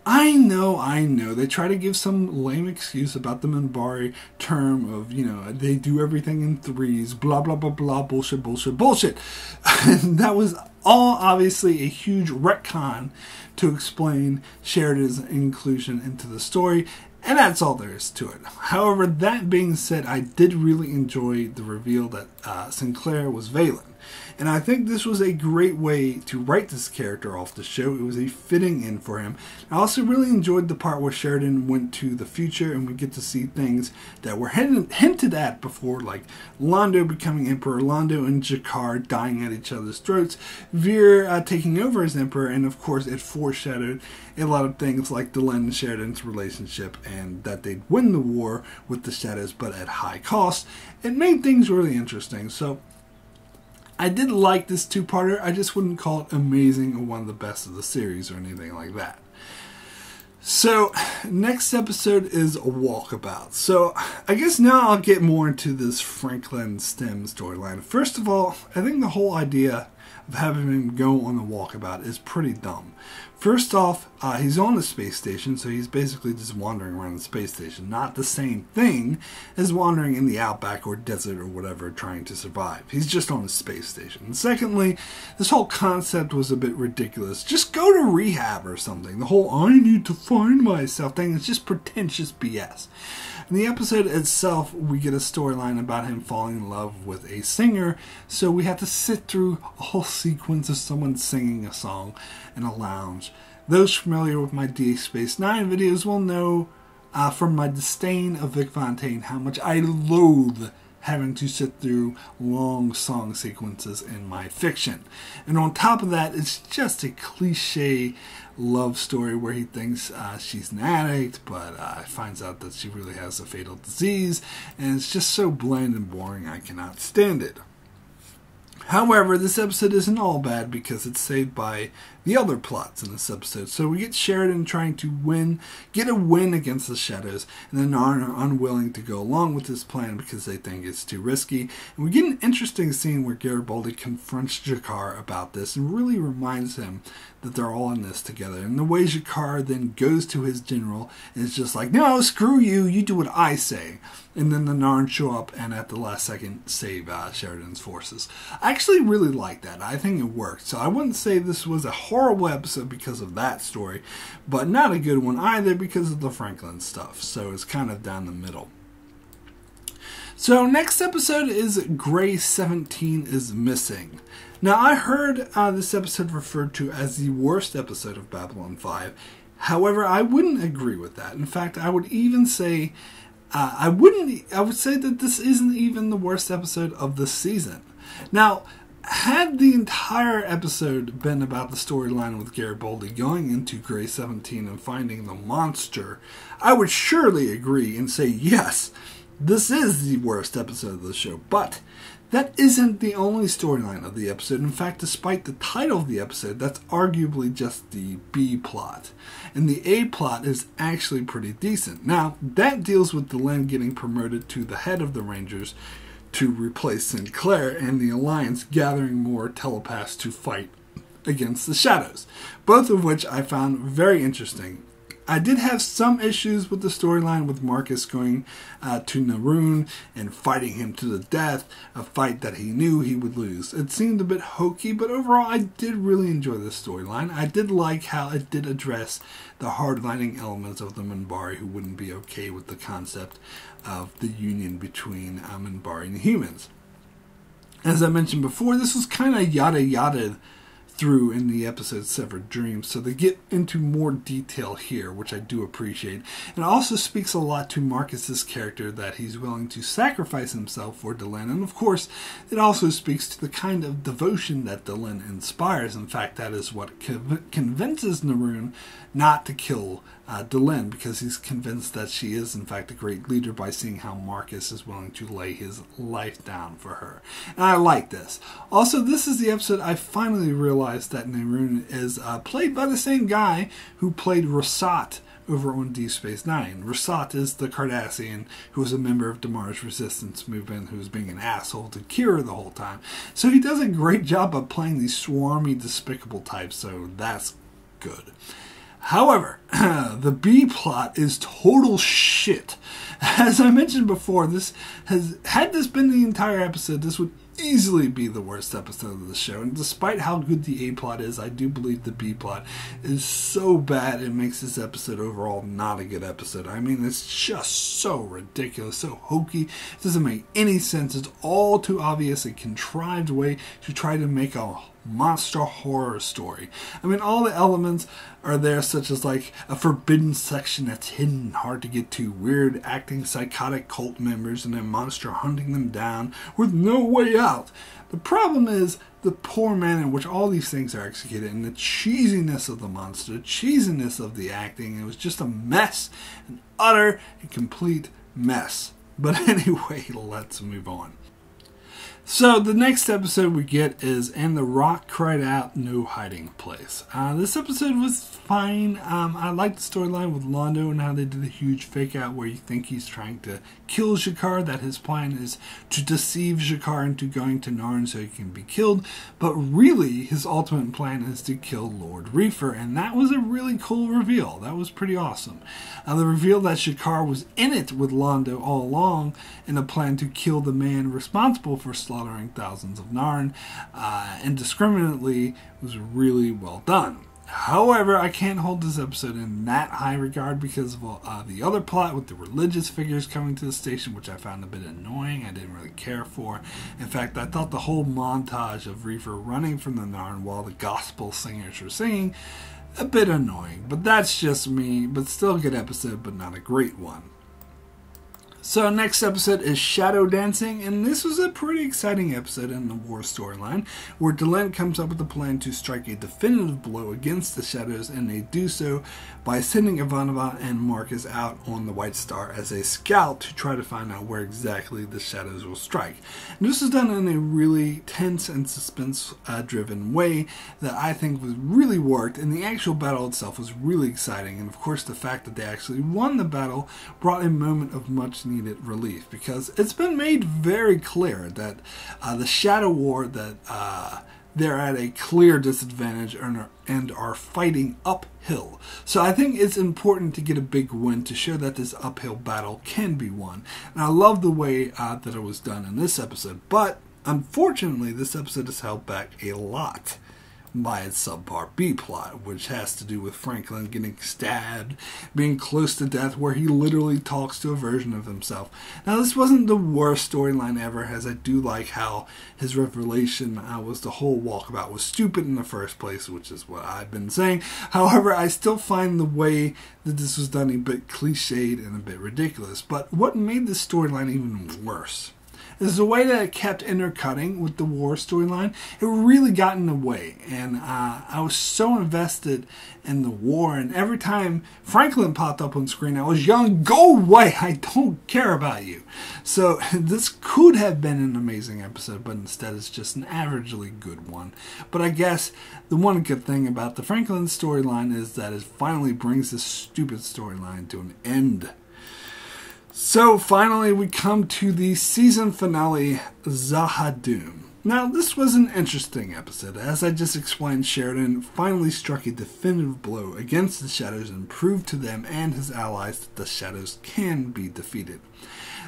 I know. They try to give some lame excuse about the Minbari term of, they do everything in threes, blah, blah, blah, blah, bullshit. And that was all obviously a huge retcon to explain Sheridan's inclusion into the story. And that's all there is to it. However, that being said, I did really enjoy the reveal that Sinclair was Valen. And I think this was a great way to write this character off the show. It was a fitting in for him. I also really enjoyed the part where Sheridan went to the future and we get to see things that were hinted at before, like Londo becoming Emperor, Londo and Jakar dying at each other's throats, Veer taking over as Emperor, and of course it foreshadowed a lot of things like Delenn and Sheridan's relationship and that they'd win the war with the Shadows but at high cost. It made things really interesting. So I did like this two-parter. I just wouldn't call it amazing or one of the best of the series or anything like that. So, next episode is a walkabout. So, I guess now I'll get more into this Franklin STEM storyline. First of all, I think the whole idea of having him go on a walkabout is pretty dumb. First off, he's on a space station, so he's basically just wandering around the space station. Not the same thing as wandering in the outback or desert or whatever trying to survive. He's just on a space station. And secondly, this whole concept was a bit ridiculous. Just go to rehab or something. The whole I need to find myself thing is just pretentious BS. In the episode itself, we get a storyline about him falling in love with a singer, so we have to sit through a whole sequence of someone singing a song in a lounge. Those familiar with my Deep Space Nine videos will know from my disdain of Vic Fontaine how much I loathe having to sit through long song sequences in my fiction. And on top of that, it's just a cliche love story where he thinks she's an addict, but finds out that she really has a fatal disease, and it's just so bland and boring I cannot stand it. However, this episode isn't all bad because it's saved by the other plots in this episode. So we get Sheridan trying to get a win against the Shadows, and the Narn are unwilling to go along with this plan because they think it's too risky. And we get an interesting scene where Garibaldi confronts Jakar about this and really reminds him that they're all in this together. And the way Jakar then goes to his general and is just like, no, screw you, you do what I say. And then the Narn show up and at the last second save Sheridan's forces. I actually really like that. I think it worked. So I wouldn't say this was a horrible episode because of that story, but not a good one either because of the Franklin stuff. So it's kind of down the middle. So next episode is Gray 17 is Missing. Now I heard this episode referred to as the worst episode of Babylon 5. However, I wouldn't agree with that. In fact, I would even say I would say that this isn't even the worst episode of the season. Now, had the entire episode been about the storyline with Garibaldi going into Gray 17 and finding the monster, I would surely agree and say, yes, this is the worst episode of the show. But that isn't the only storyline of the episode. In fact, despite the title of the episode, that's arguably just the B plot. And the A plot is actually pretty decent. Now, that deals with Delenn getting promoted to the head of the Rangers to replace Sinclair, and the Alliance gathering more telepaths to fight against the Shadows. Both of which I found very interesting. I did have some issues with the storyline with Marcus going to Naroon and fighting him to the death, a fight that he knew he would lose. It seemed a bit hokey, but overall I did really enjoy this storyline. I did like how it did address the hardlining elements of the Minbari who wouldn't be okay with the concept of the union between Minbari and humans. As I mentioned before, this was kind of yada-yada through in the episode Severed Dreams, so they get into more detail here, which I do appreciate. And it also speaks a lot to Marcus's character that he's willing to sacrifice himself for Delenn, and of course it also speaks to the kind of devotion that Delenn inspires. In fact, that is what convinces Naroon not to kill Delenn, because he's convinced that she is in fact a great leader by seeing how Marcus is willing to lay his life down for her. And I like this. Also, this is the episode I finally realized that Naroon is played by the same guy who played Rasat over on Deep Space Nine. Rasat is the Cardassian who was a member of Damar's resistance movement who was being an asshole to Kira the whole time. So he does a great job of playing these swarmy, despicable types, so that's good. However, the B plot is total shit. As I mentioned before, had this been the entire episode, this would easily be the worst episode of the show. And despite how good the A plot is, I do believe the B plot is so bad it makes this episode overall not a good episode. I mean, it's just so ridiculous, so hokey. It doesn't make any sense. It's all too obvious a contrived way to try to make a monster horror story. I mean, all the elements are there, such as like a forbidden section that's hidden, hard to get to, weird acting psychotic cult members, and a monster hunting them down with no way out. The problem is the poor manner in which all these things are executed, and the cheesiness of the monster, the cheesiness of the acting. It was just a mess, an utter and complete mess. But anyway, let's move on. So the next episode we get is "And the Rock Cried Out, No Hiding Place." This episode was fine. I liked the storyline with Londo and how they did a huge fake out where you think he's trying to kill Jakar, that his plan is to deceive Jakar into going to Narn so he can be killed, but really his ultimate plan is to kill Lord Reefer, and that was a really cool reveal. That was pretty awesome. The reveal that Jakar was in it with Londo all along in a plan to kill the man responsible for slaughtering thousands of Narn indiscriminately was really well done. However, I can't hold this episode in that high regard because of the other plot with the religious figures coming to the station, which I found a bit annoying. I didn't really care for. In fact, I thought the whole montage of Reefer running from the Narn while the gospel singers were singing a bit annoying. But that's just me. But still a good episode, but not a great one. So next episode is Shadow Dancing, and this was a pretty exciting episode in the war storyline, where Delenn comes up with a plan to strike a definitive blow against the Shadows, and they do so by sending Ivanova and Marcus out on the White Star as a scout to try to find out where exactly the Shadows will strike. And this is done in a really tense and suspense-driven way that I think was really worked, and the actual battle itself was really exciting, and of course the fact that they actually won the battle brought a moment of much needed relief, because it's been made very clear that the Shadow War, that they're at a clear disadvantage and are fighting uphill. So I think it's important to get a big win to show that this uphill battle can be won. And I love the way that it was done in this episode, but unfortunately this episode is held back a lot by its subpar B plot, which has to do with Franklin getting stabbed, being close to death, where he literally talks to a version of himself. Now, this wasn't the worst storyline ever, as I do like how his revelation was the whole walkabout was stupid in the first place, which is what I've been saying. However, I still find the way that this was done a bit cliched and a bit ridiculous. But what made this storyline even worse is the way that it kept intercutting with the war storyline. It really got in the way, and I was so invested in the war, and every time Franklin popped up on screen I was yelling, "Go away, I don't care about you." So this could have been an amazing episode, but instead it's just an averagely good one. But I guess the one good thing about the Franklin storyline is that it finally brings this stupid storyline to an end. So finally we come to the season finale, Zahadum. Now this was an interesting episode. As I just explained, Sheridan finally struck a definitive blow against the Shadows and proved to them and his allies that the Shadows can be defeated.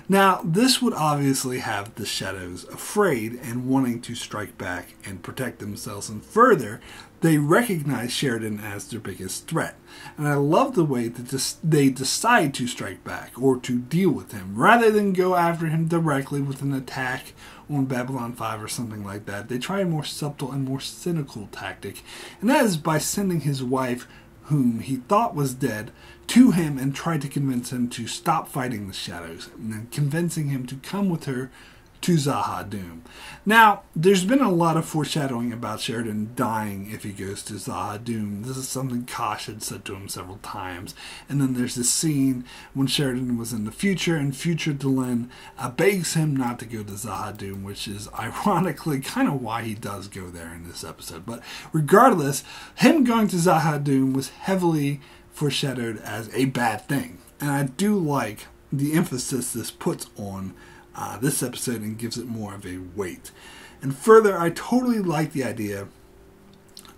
Now this would obviously have the Shadows afraid and wanting to strike back and protect themselves, and further, they recognize Sheridan as their biggest threat. And I love the way that they decide to strike back or to deal with him. Rather than go after him directly with an attack on Babylon 5 or something like that, they try a more subtle and more cynical tactic. And that is by sending his wife, whom he thought was dead, to him and try to convince him to stop fighting the Shadows, and then convincing him to come with her to Zahadum. Now, there's been a lot of foreshadowing about Sheridan dying if he goes to Zahadum. This is something Kosh had said to him several times. And then there's this scene when Sheridan was in the future, and future Delenn begs him not to go to Zahadum, which is ironically kind of why he does go there in this episode. But regardless, him going to Zahadum was heavily foreshadowed as a bad thing. And I do like the emphasis this puts on this episode and gives it more of a weight. And further, I totally like the idea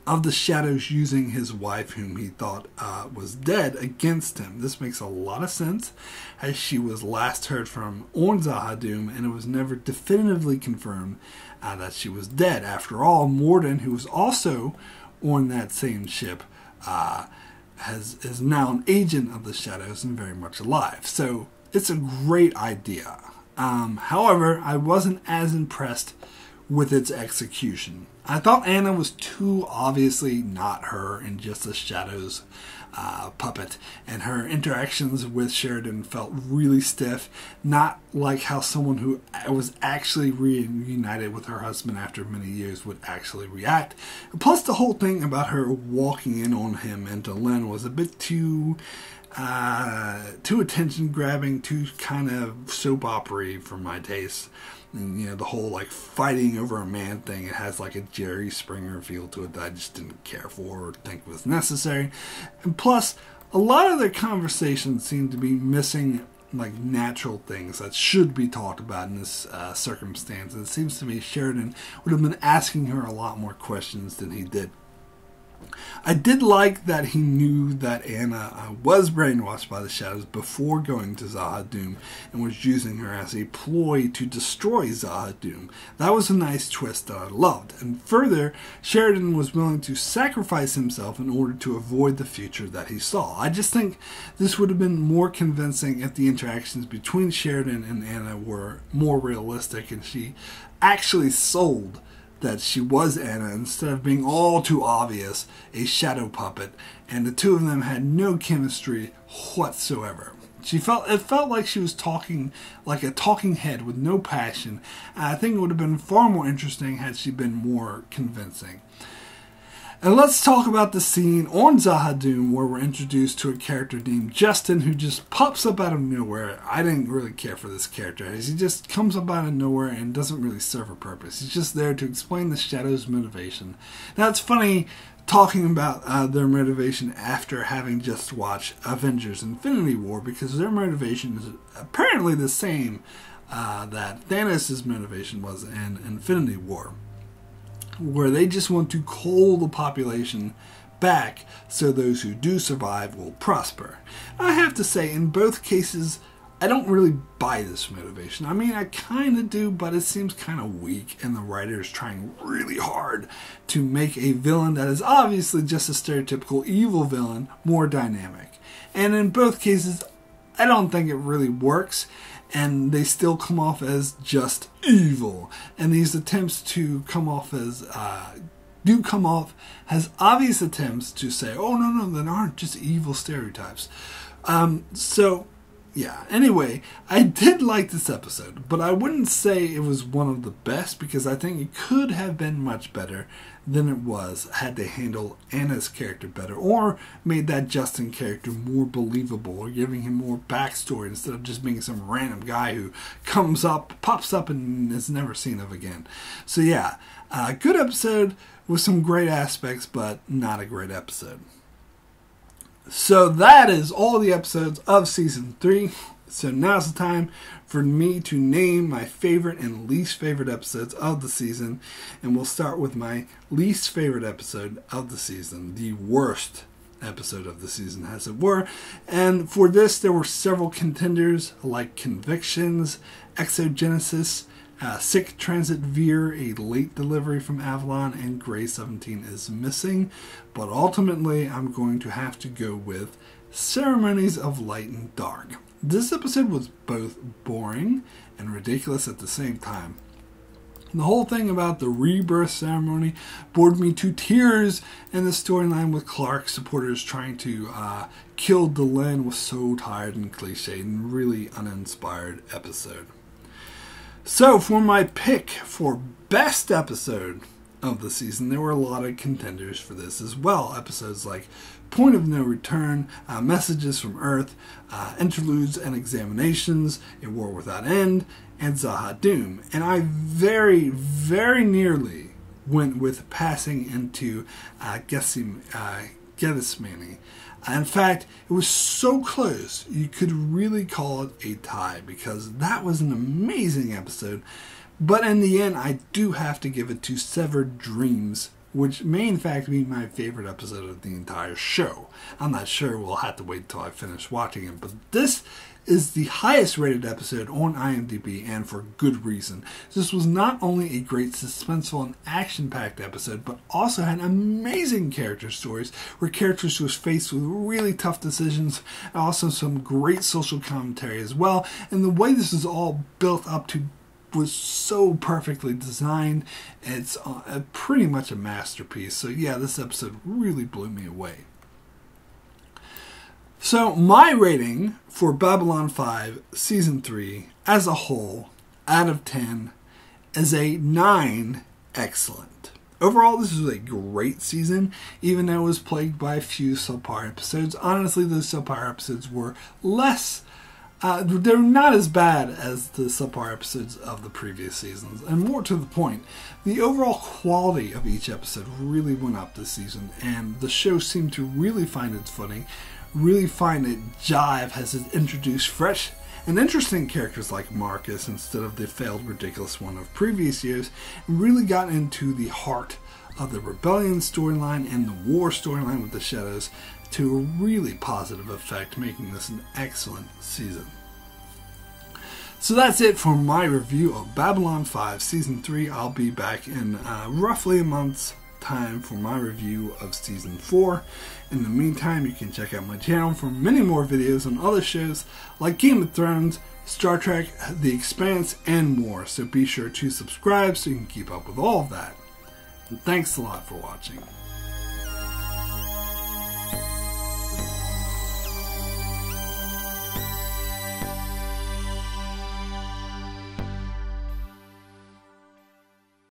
of the shadows using his wife, whom he thought was dead, against him. This makes a lot of sense, as she was last heard from on Zahadum, and it was never definitively confirmed that she was dead. After all, Morden, who was also on that same ship, is now an agent of the shadows and very much alive. So it's a great idea. However, I wasn't as impressed with its execution. I thought Anna was too obviously not her and just a shadows puppet, and her interactions with Sheridan felt really stiff, not like how someone who was actually reunited with her husband after many years would actually react. Plus, the whole thing about her walking in on him and Delenn was a bit too attention grabbing, too kind of soap opera-y for my taste. And, you know, the whole like fighting over a man thing, it has like a Jerry Springer feel to it that I just didn't care for or think was necessary. And plus, a lot of their conversations seem to be missing like natural things that should be talked about in this circumstance. And it seems to me Sheridan would have been asking her a lot more questions than he did. I did like that he knew that Anna was brainwashed by the shadows before going to Zahadum and was using her as a ploy to destroy Zahadum. That was a nice twist that I loved. And further, Sheridan was willing to sacrifice himself in order to avoid the future that he saw. I just think this would have been more convincing if the interactions between Sheridan and Anna were more realistic and she actually sold that she was Anna instead of being all too obvious a shadow puppet, and the two of them had no chemistry whatsoever. It felt like she was talking like a talking head with no passion. I think it would have been far more interesting had she been more convincing. And let's talk about the scene on Zahadum where we're introduced to a character named Justin who just pops up out of nowhere. I didn't really care for this character as he just comes up out of nowhere and doesn't really serve a purpose. He's just there to explain the Shadow's motivation. Now it's funny talking about their motivation after having just watched Avengers Infinity War, because their motivation is apparently the same that Thanos' motivation was in Infinity War, where they just want to cull the population back so those who do survive will prosper. I have to say, in both cases, I don't really buy this motivation. I mean, I kind of do, but it seems kind of weak, and the writer is trying really hard to make a villain that is obviously just a stereotypical evil villain more dynamic. And in both cases, I don't think it really works, and they still come off as just evil. And these attempts to come off as as obvious attempts to say, oh no, they aren't just evil stereotypes. So yeah, anyway, I did like this episode, but I wouldn't say it was one of the best, because I think it could have been much better than it was had they handled Anna's character better, or made that Justin character more believable, or giving him more backstory instead of just being some random guy who pops up and is never seen of again. So yeah, good episode with some great aspects, but not a great episode. So that is all the episodes of Season 3. So now's the time for me to name my favorite and least favorite episodes of the season. And we'll start with my least favorite episode of the season, the worst episode of the season, as it were. And for this, there were several contenders like Convictions, EXO Genesis, Sick Transit Veer, a late delivery from Avalon, and Grey 17 is missing. But ultimately, I'm going to have to go with Ceremonies of Light and Dark. This episode was both boring and ridiculous at the same time. The whole thing about the rebirth ceremony bored me to tears, and the storyline with Clark supporters trying to kill Delenn was so tired and cliched and really uninspired episode. So for my pick for best episode of the season, there were a lot of contenders for this as well. Episodes like Point of No Return, Messages from Earth, Interludes and Examinations, A War Without End, and Zahadum. And I very, very nearly went with passing into Gethsemane. In fact, it was so close, you could really call it a tie, because that was an amazing episode. But in the end, I do have to give it to Severed Dreams which may in fact be my favorite episode of the entire show. I'm not sure, we'll have to wait until I finish watching it, but this is the highest rated episode on IMDb, and for good reason. This was not only a great suspenseful and action-packed episode, but also had amazing character stories where characters was faced with really tough decisions, and also some great social commentary as well. And the way this is all built up to was so perfectly designed. It's pretty much a masterpiece. So yeah, this episode really blew me away. So my rating for Babylon 5 Season 3 as a whole, out of 10, is a 9 excellent. Overall, this was a great season, even though it was plagued by a few subpar episodes. Honestly, those subpar episodes were less they're not as bad as the subpar episodes of the previous seasons. And more to the point, the overall quality of each episode really went up this season, and the show seemed to really find its footing, really find it jive as it introduced fresh and interesting characters like Marcus instead of the failed, ridiculous one of previous years, and really got into the heart of the rebellion storyline and the war storyline with the Shadows to a really positive effect, making this an excellent season. So that's it for my review of Babylon 5 Season 3. I'll be back in roughly a month's time for my review of Season 4. In the meantime, you can check out my channel for many more videos on other shows like Game of Thrones, Star Trek, The Expanse, and more. So be sure to subscribe so you can keep up with all of that. And thanks a lot for watching.